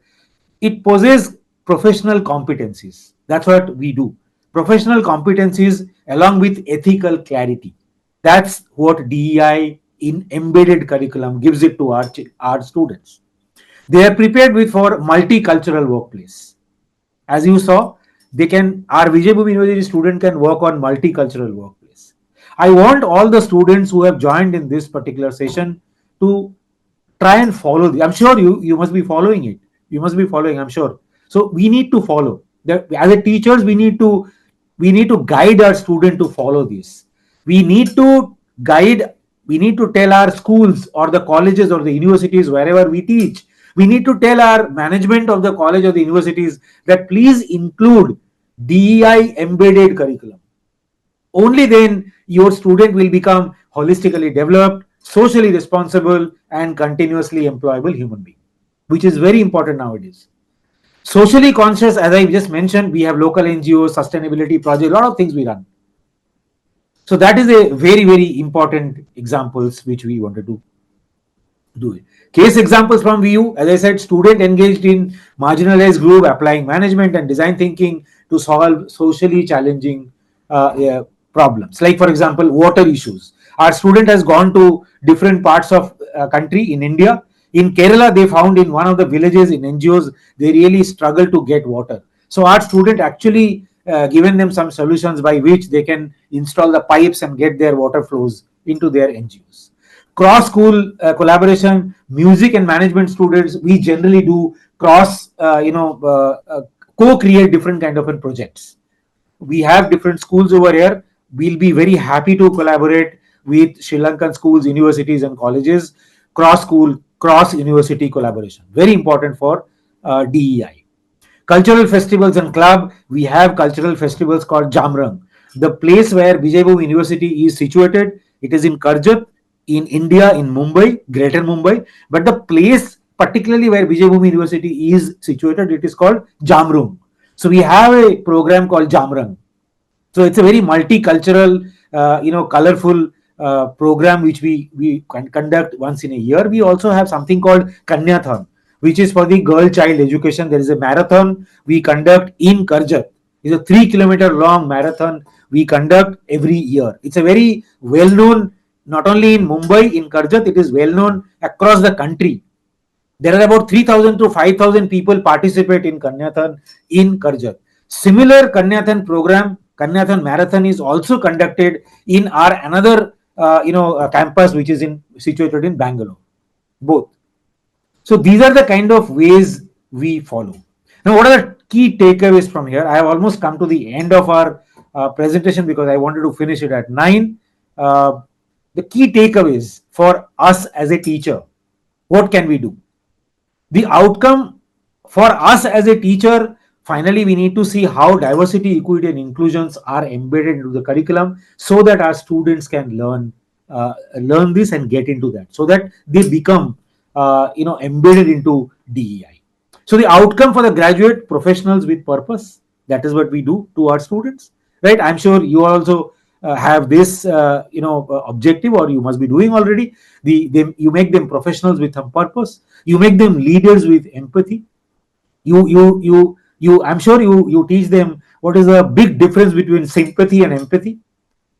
It possesses professional competencies. That's what we do. Professional competencies along with ethical clarity. That's what DEI in embedded curriculum gives it to our students. They are prepared for multicultural workplace. As you saw, our Vijay Bhumi University student can work on multicultural workplace. I want all the students who have joined in this particular session to try and follow this. I'm sure you must be following it. You must be following, I'm sure. So we need to follow. As a teachers, we need to guide our student to follow this. We need to tell our schools or the colleges or the universities wherever we teach. We need to tell our management of the college or the universities that please include DEI embedded curriculum. Only then your student will become holistically developed, socially responsible, and continuously employable human being, which is very important nowadays. Socially conscious, as I just mentioned, we have local NGOs, sustainability projects, a lot of things we run. So that is a very, very important examples which we wanted to do it. Case examples from VU, as I said, student engaged in marginalized group, applying management and design thinking to solve socially challenging problems. Like, for example, water issues. Our student has gone to different parts of country in India. In Kerala, they found in one of the villages in NGOs, they really struggle to get water. So our student actually given them some solutions by which they can install the pipes and get their water flows into their NGOs. Cross-school collaboration, music and management students, we generally do co-create different kind of projects. We have different schools over here. We'll be very happy to collaborate with Sri Lankan schools, universities and colleges. Cross-school, cross-university collaboration. Very important for DEI. Cultural festivals and club, we have cultural festivals called Jamrang. The place where Vijay Bhumi University is situated, it is in Karjat, in India, in Mumbai, Greater Mumbai. But the place particularly where Vijay Bhumi University is situated, it is called Jamrung. So we have a program called Jamrang. So it's a very multicultural, colorful program which we conduct once in a year. We also have something called Kanyathon, which is for the girl child education. There is a marathon we conduct in Karjat. It's a 3 kilometer long marathon we conduct every year. It's a very well known, not only in Mumbai, in Karjat, it is well known across the country. There are about 3,000 to 5,000 people participate in Kanyathon in Karjat. Similar Kanyathon program, Kanyathon marathon is also conducted in our another campus which is situated in Bangalore. Both. So these are the kind of ways we follow. Now, what are the key takeaways from here? I have almost come to the end of our presentation because I wanted to finish it at 9. The key takeaways for us as a teacher, what can we do? The outcome for us as a teacher, finally, we need to see how diversity, equity, and inclusions are embedded into the curriculum so that our students can learn this and get into that, so that they become embedded into DEI. So the outcome for the graduate professionals with purpose, that is what we do to our students, right? I'm sure you also have this objective, or you must be doing already. You make them professionals with some purpose. You make them leaders with empathy. I'm sure you teach them what is the big difference between sympathy and empathy.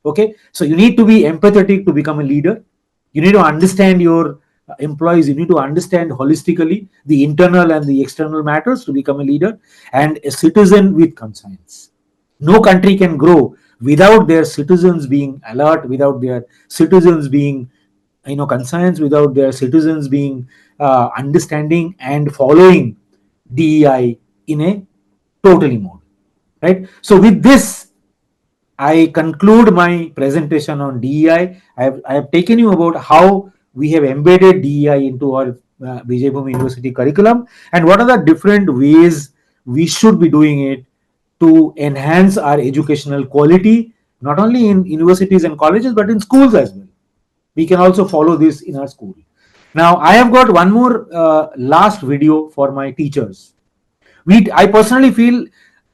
Okay, so you need to be empathetic to become a leader. You need to understand your employees. You need to understand holistically the internal and the external matters to become a leader and a citizen with conscience. No country can grow without their citizens being alert, without their citizens being conscience, without their citizens being understanding and following DEI in a totally mode, right? So with this, I conclude my presentation on DEI. I have taken you about how we have embedded DEI into our Vijay Bhumi University curriculum and what are the different ways we should be doing it to enhance our educational quality, not only in universities and colleges, but in schools as well. We can also follow this in our school. Now, I have got one more last video for my teachers. I personally feel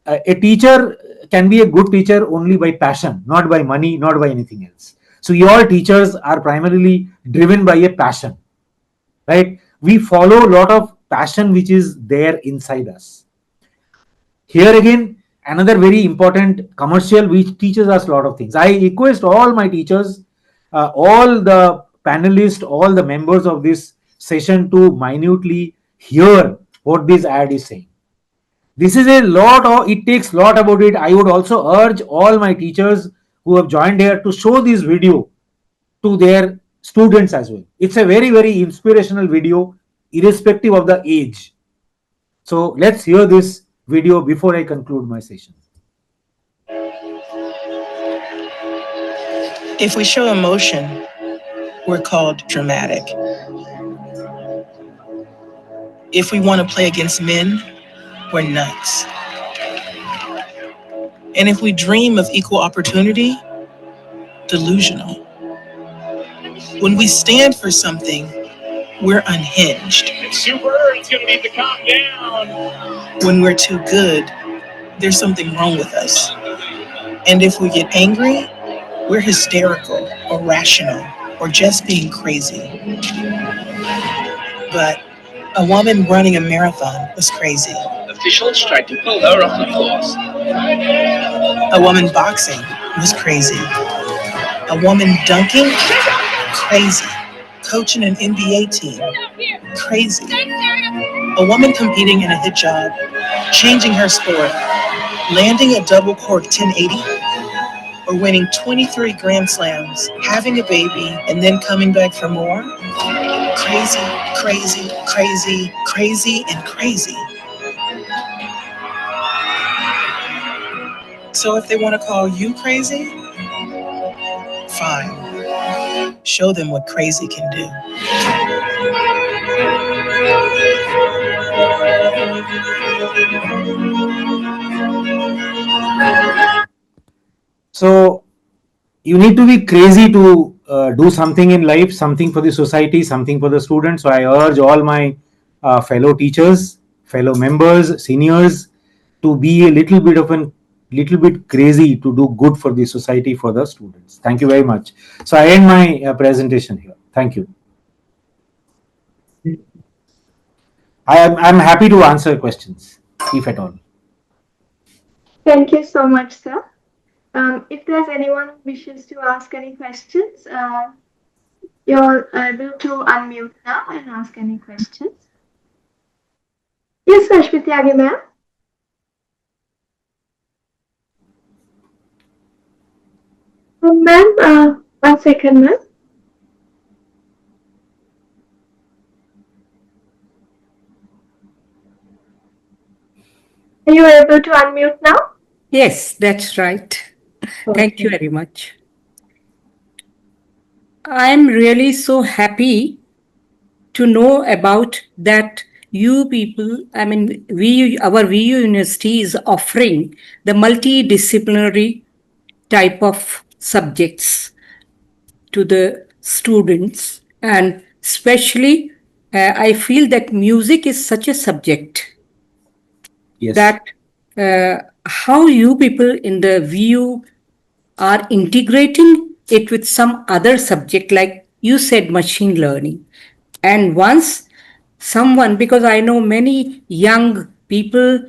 a teacher can be a good teacher only by passion, not by money, not by anything else. So your teachers are primarily driven by a passion, right? We follow a lot of passion which is there inside us. Here again, another very important commercial which teaches us a lot of things. I request all my teachers, all the panelists, all the members of this session to minutely hear what this ad is saying. This is a lot, or it takes a lot about it. I would also urge all my teachers who have joined here to show this video to their students as well. It's a very, very inspirational video, irrespective of the age. So let's hear this video before I conclude my session. If we show emotion, we're called dramatic. If we want to play against men, we're nuts. And if we dream of equal opportunity, delusional. When we stand for something, we're unhinged. It's super, it's gonna need to calm down. When we're too good, there's something wrong with us. And if we get angry, we're hysterical, or rational, or just being crazy. But a woman running a marathon was crazy. Officials tried to pull her off the course. A woman boxing was crazy. A woman dunking, crazy. Coaching an NBA team, crazy. A woman competing in a hit job, changing her sport, landing a double cork 1080, or winning 23 Grand Slams, having a baby, and then coming back for more. Crazy, crazy, crazy, crazy, and crazy. So if they want to call you crazy, fine. Show them what crazy can do. So you need to be crazy to do something in life, something for the society, something for the students. So I urge all my fellow teachers, fellow members, seniors to be a little bit crazy to do good for the society, for the students. Thank you very much. So I end my presentation here. Thank you. I'm happy to answer questions, if at all. Thank you so much, sir. If there's anyone who wishes to ask any questions, you're able to unmute now and ask any questions. Yes, Rashmi Tyagi ma'am. Ma'am, 1 second, ma'am. Are you able to unmute now? Yes, that's right. Thank you very much. I'm really so happy to know about that you people, I mean, our VU University is offering the multidisciplinary type of subjects to the students, and especially I feel that music is such a subject. Yes. That how you people in the VU are integrating it with some other subject, like you said, machine learning. And once someone, because I know many young people,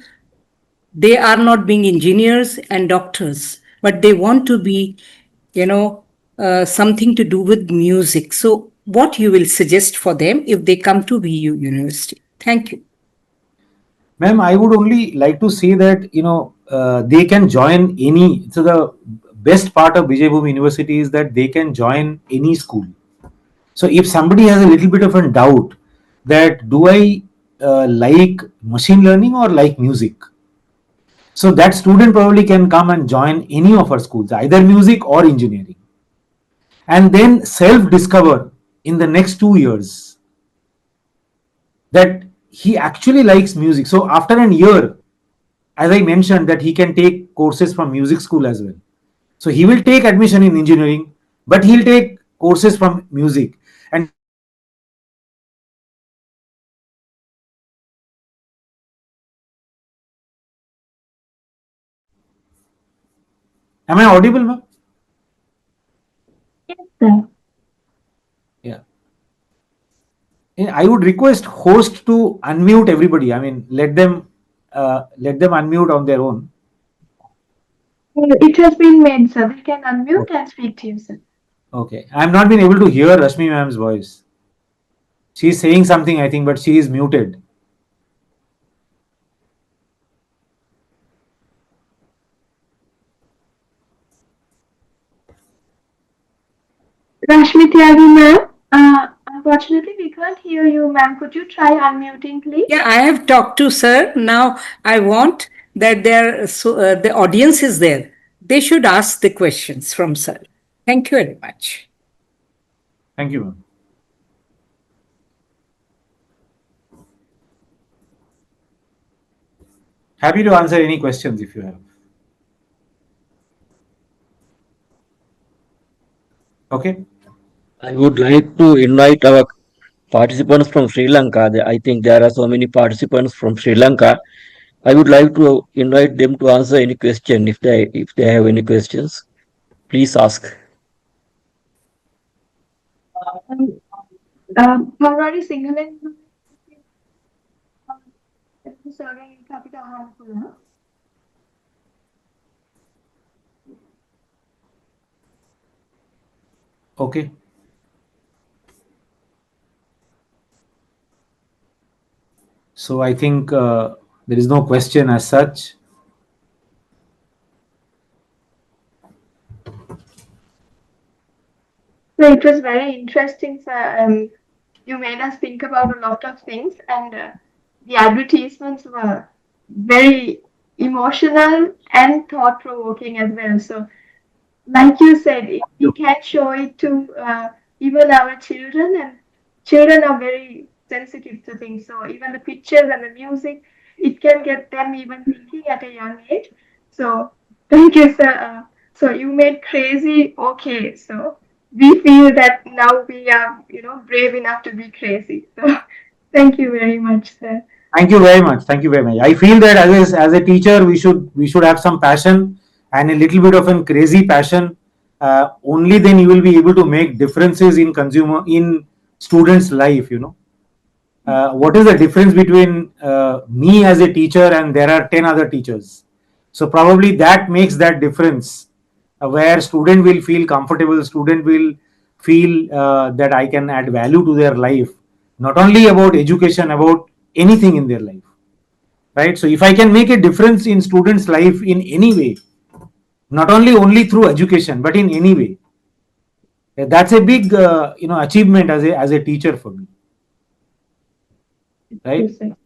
they are not being engineers and doctors, but they want to be, something to do with music. So what you will suggest for them if they come to VU University? Thank you. Ma'am, I would only like to say that, they can join any, so the best part of Vijay Bhumi University is that they can join any school. So if somebody has a little bit of a doubt that do I like machine learning or like music, so that student probably can come and join any of our schools, either music or engineering, and then self-discover in the next 2 years that he actually likes music. So after a year, as I mentioned, that he can take courses from music school as well. So he will take admission in engineering, but he'll take courses from music. And am I audible, ma'am? Yes, sir. Yeah. I would request host to unmute everybody. I mean, let them unmute on their own. It has been made, sir. They can unmute and speak to you, sir. Okay. I've not been able to hear Rashmi ma'am's voice. She's saying something, I think, but she is muted. Rashmi Tyagi ma'am, unfortunately we can't hear you, ma'am. Could you try unmuting, please? Yeah, I have talked to sir. Now I want that the audience is there. They should ask the questions from sir. Thank you very much. Thank you, ma'am. Happy to answer any questions if you have. Okay. I would like to invite our participants from Sri Lanka. I think there are so many participants from Sri Lanka. I would like to invite them to answer any question if they have any questions. Please ask. Harari Singhalen serving in Capital Handful. Okay. So I think there is no question as such. So it was very interesting, sir. You made us think about a lot of things, and the advertisements were very emotional and thought-provoking as well. So, like you said, if we can show it to even our children, and children are very sensitive to things. So even the pictures and the music, it can get them even thinking at a young age. So thank you, sir, So you made crazy okay. So we feel that now we are, brave enough to be crazy. So thank you very much, sir. Thank you very much. Thank you very much. I feel that as a teacher, we should have some passion and a little bit of a crazy passion. Only then you will be able to make differences in students' life. What is the difference between me as a teacher and there are 10 other teachers? So probably that makes that difference, where student will feel comfortable, student will feel that I can add value to their life, not only about education, about anything in their life, right? So if I can make a difference in students' life in any way, not only through education, but in any way, that's a big achievement as a teacher for me, right? Yes, sir.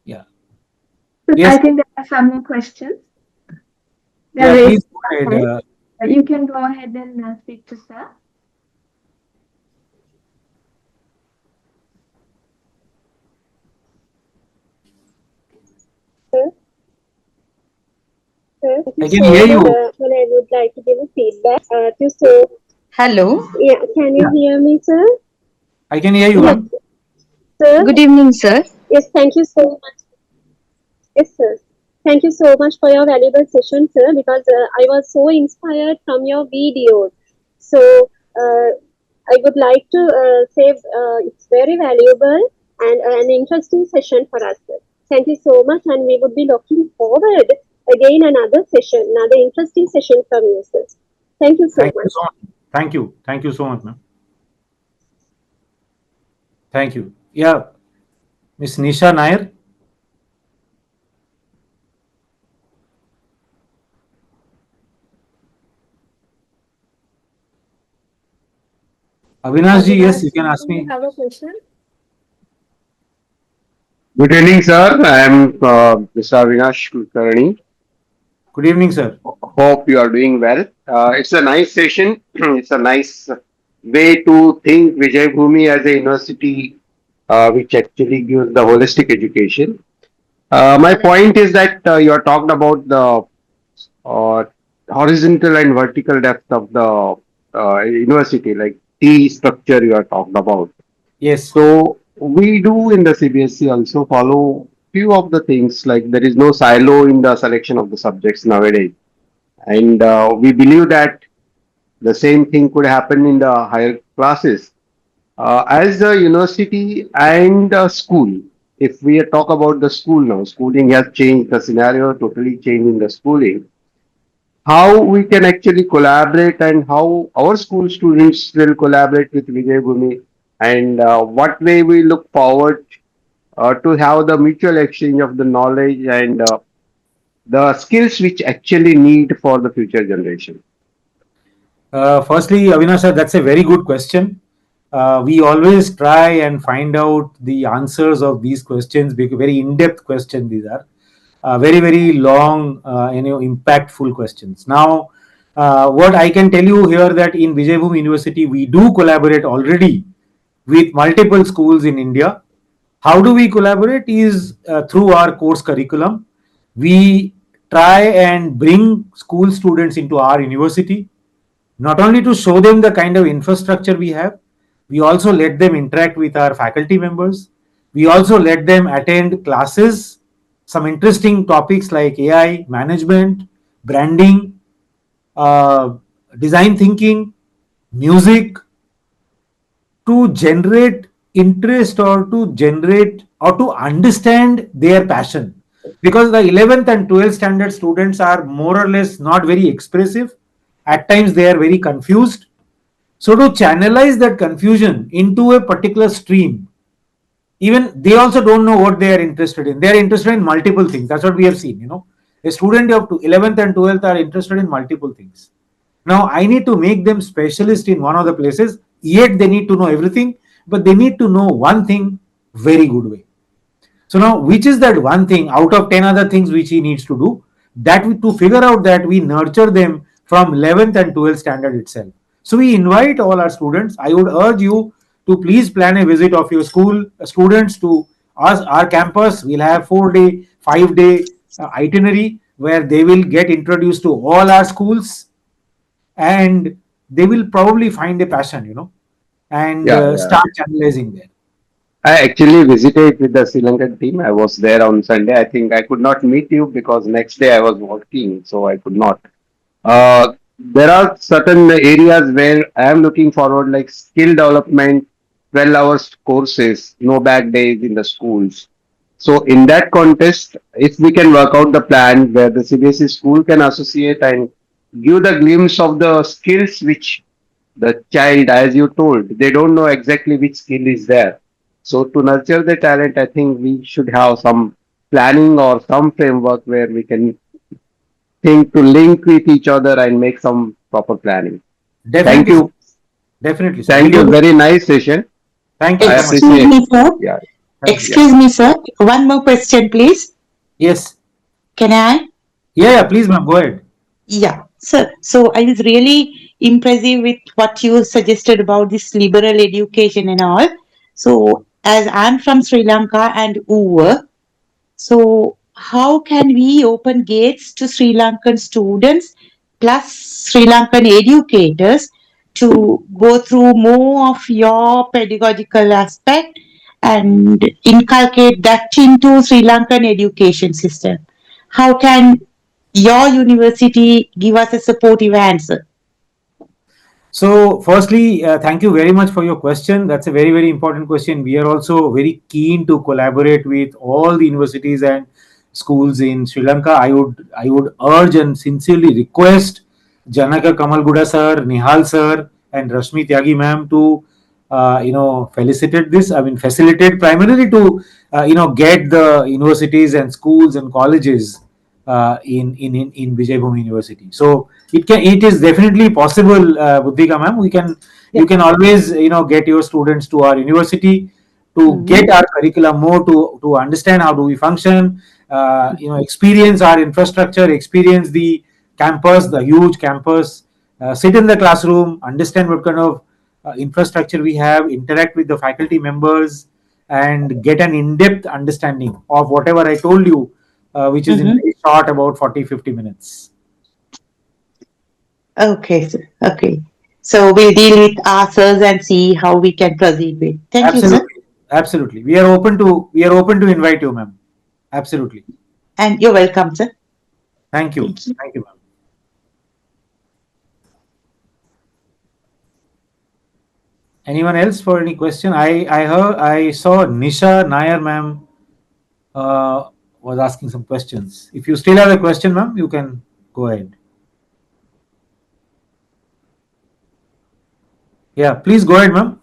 Yeah. So Yes. I think there are some more questions. Yeah, There please is- go ahead. You can go ahead and speak to sir. I can hear you. And I would like to give a feedback to so. Hello. Yeah, can you hear me, sir? I can hear you. Yes. Ma'am. Sir? Good evening, sir. Yes, thank you so much. Yes, sir. Thank you so much for your valuable session, sir, because I was so inspired from your videos. So, I would like to say it's very valuable and an interesting session for us, sir. Thank you so much, and we would be looking forward again another session, another interesting session from you, sir. Thank you so Thank you much. so much. Thank you. Thank you so much, ma'am. Thank you. Yeah, Miss Nisha Nair. Avinash ji, yes, you can ask Do me. you have a question? Good evening, sir. I am Mr. Avinash Kulkarni. Good evening, sir. Hope you are doing well. It's a nice session. It's a nice way to think Vijay Bhumi as a university which actually gives the holistic education. My point is that you are talking about the uh, horizontal and vertical depth of the university, like T structure you are talking about. Yes. So we do in the CBSE also follow few of the things, like there is no silo in the selection of the subjects nowadays, and we believe that the same thing could happen in the higher classes. As a university and a school, if we talk about the school now, schooling has changed, the scenario totally changed in the schooling. How we can actually collaborate and how our school students will collaborate with Vijay Bhumi, and what way we look forward to have the mutual exchange of the knowledge and the skills which actually need for the future generation. Firstly, Avinash, sir, that's a very good question. We always try and find out the answers of these questions, very in-depth questions these are. Very, very long, impactful questions. Now, what I can tell you here that in Vijay Bhumi University, we do collaborate already with multiple schools in India. How do we collaborate is through our course curriculum. We try and bring school students into our university, not only to show them the kind of infrastructure we have, we also let them interact with our faculty members. We also let them attend classes, some interesting topics like AI, management, branding, design thinking, music, to generate interest or to understand their passion. Because the 11th and 12th standard students are more or less not very expressive. At times they are very confused. So to channelize that confusion into a particular stream, even they also don't know what they are interested in. They are interested in multiple things. That's what we have seen. A student of 11th and 12th are interested in multiple things. Now I need to make them specialist in one of the places, yet they need to know everything, but they need to know one thing very good way. So now, which is that one thing out of 10 other things which he needs to do? To figure out that, we nurture them from 11th and 12th standard itself. So we invite all our students. I would urge you to please plan a visit of your school students to us, our campus. We'll have 4-day, 5-day itinerary where they will get introduced to all our schools. and they will probably find a passion, and Yeah, start channelizing there. I actually visited with the Sri Lankan team. I was there on Sunday. I think I could not meet you because next day I was working, so I could not. There are certain areas where I am looking forward, like skill development, 12 hours courses, no back days in the schools. So in that context, if we can work out the plan where the CBSE school can associate and give the glimpse of the skills which the child, as you told, they don't know exactly which skill is there. So to nurture the talent, I think we should have some planning or some framework where we can think to link with each other and make some proper planning. Thank Definitely, you. definitely, sir. Thank We you. do. Very nice session. Thank you I so much. Excuse appreciate. me, sir. Yeah. Excuse me, sir. One more question, please. Yes. Can I? Yeah, please, ma'am, go ahead. Yeah, sir. So I was really impressed with what you suggested about this liberal education and all. So as I'm from Sri Lanka and Uva, so how can we open gates to Sri Lankan students plus Sri Lankan educators to go through more of your pedagogical aspect and inculcate that into Sri Lankan education system? How can your university give us a supportive answer? So, firstly, thank you very much for your question. That's a very, very important question. We are also very keen to collaborate with all the universities and schools in Sri Lanka. I would urge and sincerely request Janaka Kamalguda sir, Nihal sir, and Rashmi Tyagi ma'am to facilitate primarily to get the universities and schools and colleges in Vijay Bhumi University. So it is definitely possible, Buddhika ma'am. You can always get your students to our university to get our curriculum more, to understand how do we function, experience our infrastructure, experience the campus, the huge campus, sit in the classroom, understand what kind of infrastructure we have, interact with the faculty members, and get an in-depth understanding of whatever I told you, which is in very short, about 40-50 minutes. Okay, sir. Okay. So we'll deal with answers and see how we can proceed with. Thank you, sir. Absolutely. We are open to invite you, ma'am. Absolutely. And you're welcome, sir. Thank you. Thank you, ma'am. Anyone else for any question? I saw Nisha Nair, ma'am, was asking some questions. If you still have a question, ma'am, you can go ahead. Yeah, please go ahead, ma'am.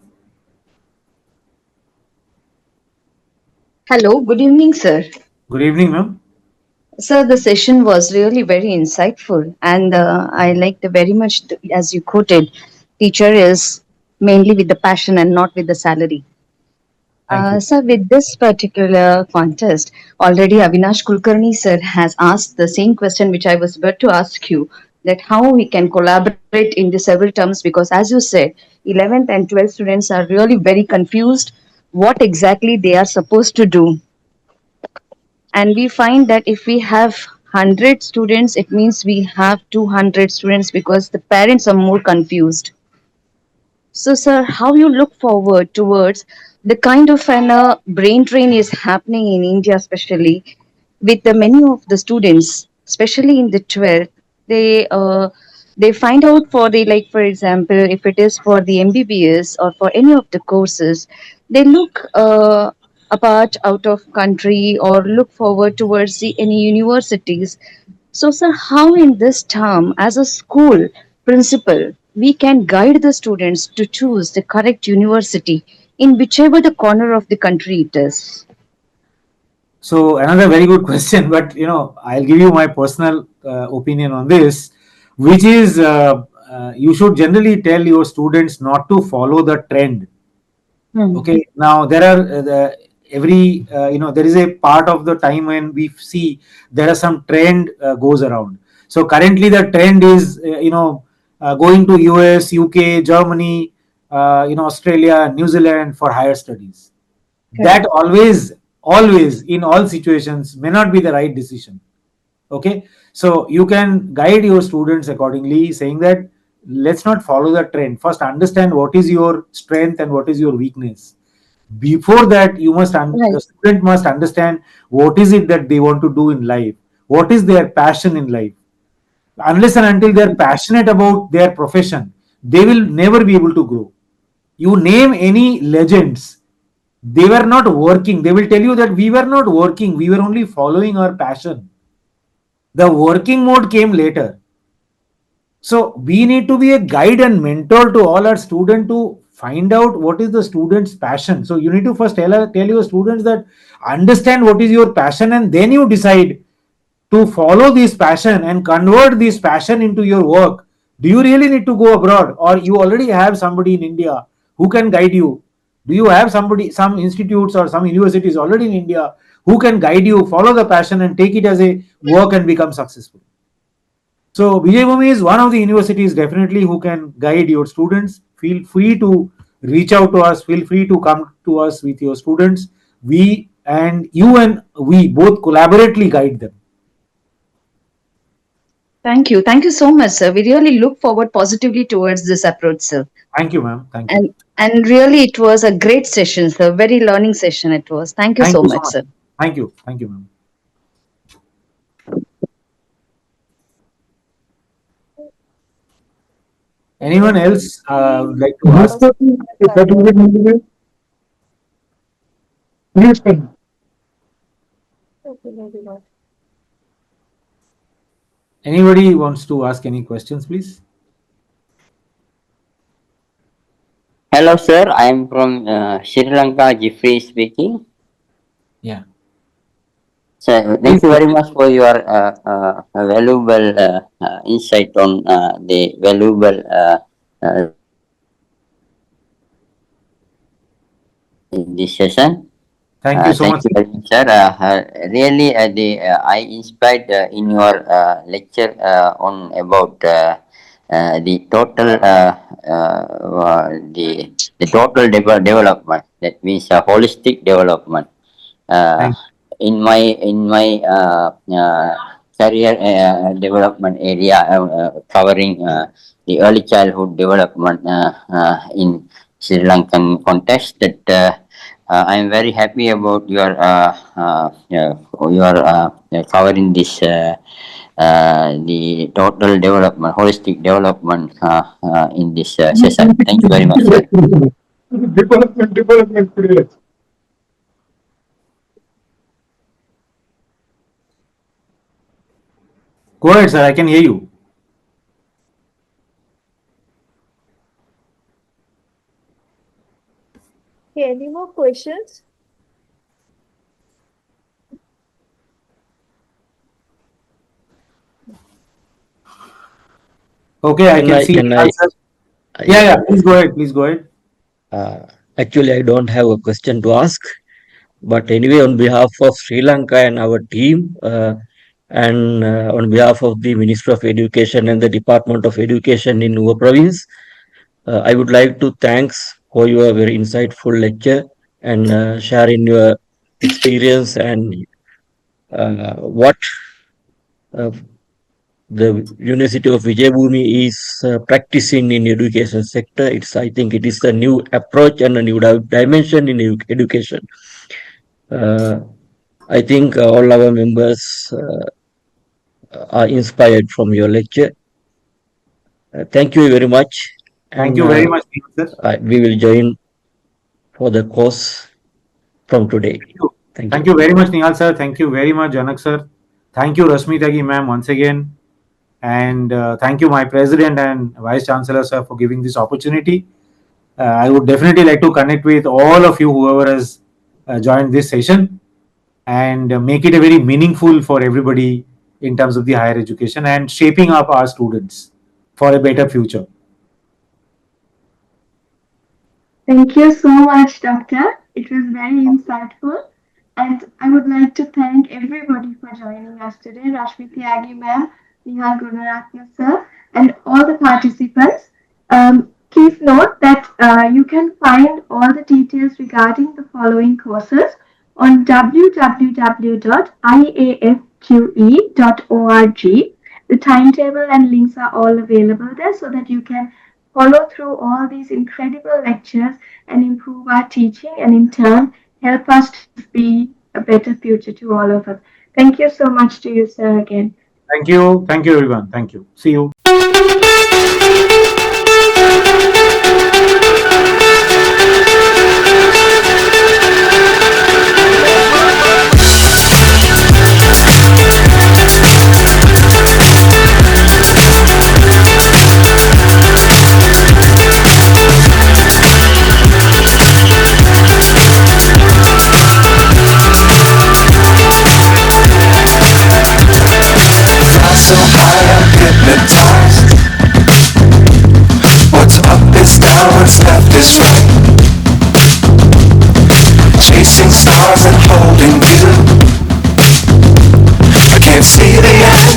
Hello, good evening, sir. Good evening, ma'am. Sir, the session was really very insightful, and I liked very much, as you quoted, teacher is mainly with the passion and not with the salary. Sir, with this particular contest, already Avinash Kulkarni sir has asked the same question which I was about to ask you, that how we can collaborate in the several terms, because as you said, 11th and 12th students are really very confused what exactly they are supposed to do. And we find that if we have 100 students, it means we have 200 students because the parents are more confused. So, sir, how you look forward towards the kind of an brain drain is happening in India, especially with the many of the students, especially in the 12th, they find out for the, like, for example, if it is for the MBBS or for any of the courses, they look apart out of country or look forward towards the any universities. So, sir, how in this term, as a school principal, we can guide the students to choose the correct university in whichever the corner of the country it is? So another very good question, but I'll give you my personal opinion on this, which is you should generally tell your students not to follow the trend. Okay, now there are there is a part of the time when we see there are some trend goes around. So currently the trend is going to US, UK, Germany, Australia, New Zealand for higher studies. That always in all situations may not be the right decision. Okay, so you can guide your students accordingly, saying that let's not follow the trend. First, understand what is your strength and what is your weakness. Before that, you must the student must understand what is it that they want to do in life, what is their passion in life. Unless and until they are passionate about their profession, they will never be able to grow. You name any legends, they were not working. They will tell you that we were not working, we were only following our passion. The working mode came later. So we need to be a guide and mentor to all our students to find out what is the student's passion. So you need to first tell your students that understand what is your passion, and then you decide to follow this passion and convert this passion into your work. Do you really need to go abroad, or you already have somebody in India who can guide you? Do you have somebody, some institutes or some universities already in India who can guide you, follow the passion and take it as a work and become successful? So Vijay Bhumi is one of the universities definitely who can guide your students. Feel free to reach out to us. Feel free to come to us with your students. We and you and we both collaboratively guide them. Thank you. Thank you so much, sir. We really look forward positively towards this approach, sir. Thank you, ma'am. Thank you. And really, it was a great session, sir. Very learning session it was. Thank you so much, sir. Thank you. Thank you, ma'am. Anyone else would like to ask? Anybody wants to ask any questions, please? Hello, sir. I am from Sri Lanka, Jeffrey speaking. Yeah. So, thank you very much for your valuable insight on the valuable in this session. Thank you so much. Thank you very much, sir. Really, I inspired in your lecture on about the total the total development. That means holistic development. In my career development area, covering the early childhood development in Sri Lankan context, that I am very happy about your covering this the total development, holistic development in this session. Thank you very much, sir. Development. Go ahead, sir. I can hear you. Okay, any more questions? Okay, I can see. Yeah, please go ahead. Please go ahead. Actually, I don't have a question to ask, but anyway, on behalf of Sri Lanka and our team, and on behalf of the Ministry of Education and the Department of Education in Nuwara Province, I would like to thanks for your very insightful lecture and sharing your experience and what the University of Vijay Bhumi is practicing in education sector. I think it is a new approach and a new dimension in education. I think all our members are inspired from your lecture. Thank you very much. Thank you very much, sir. We will join for the course from today. Thank you very much, Nihal sir. Thank you very much, Janak sir. Thank you, Rashmi Tyagi ma'am, once again. And thank you, my president and vice chancellor sir, for giving this opportunity. I would definitely like to connect with all of you, whoever has joined this session, and make it a very meaningful for everybody in terms of the higher education and shaping up our students for a better future. Thank you so much, Doctor. It was very insightful. And I would like to thank everybody for joining us today, Rashmi Tyagi ma'am, Nihal Gunaratna sir, and all the participants. Please note that you can find all the details regarding the following courses on www.iafqe.org, The timetable and links are all available there so that you can follow through all these incredible lectures and improve our teaching and in turn help us to be a better future to all of us. Thank you so much to you, sir, again. Thank you. Thank you, everyone. Thank you. See you. So high, I'm hypnotized. What's up is down, what's left is right. Chasing stars and holding you. I can't see the end.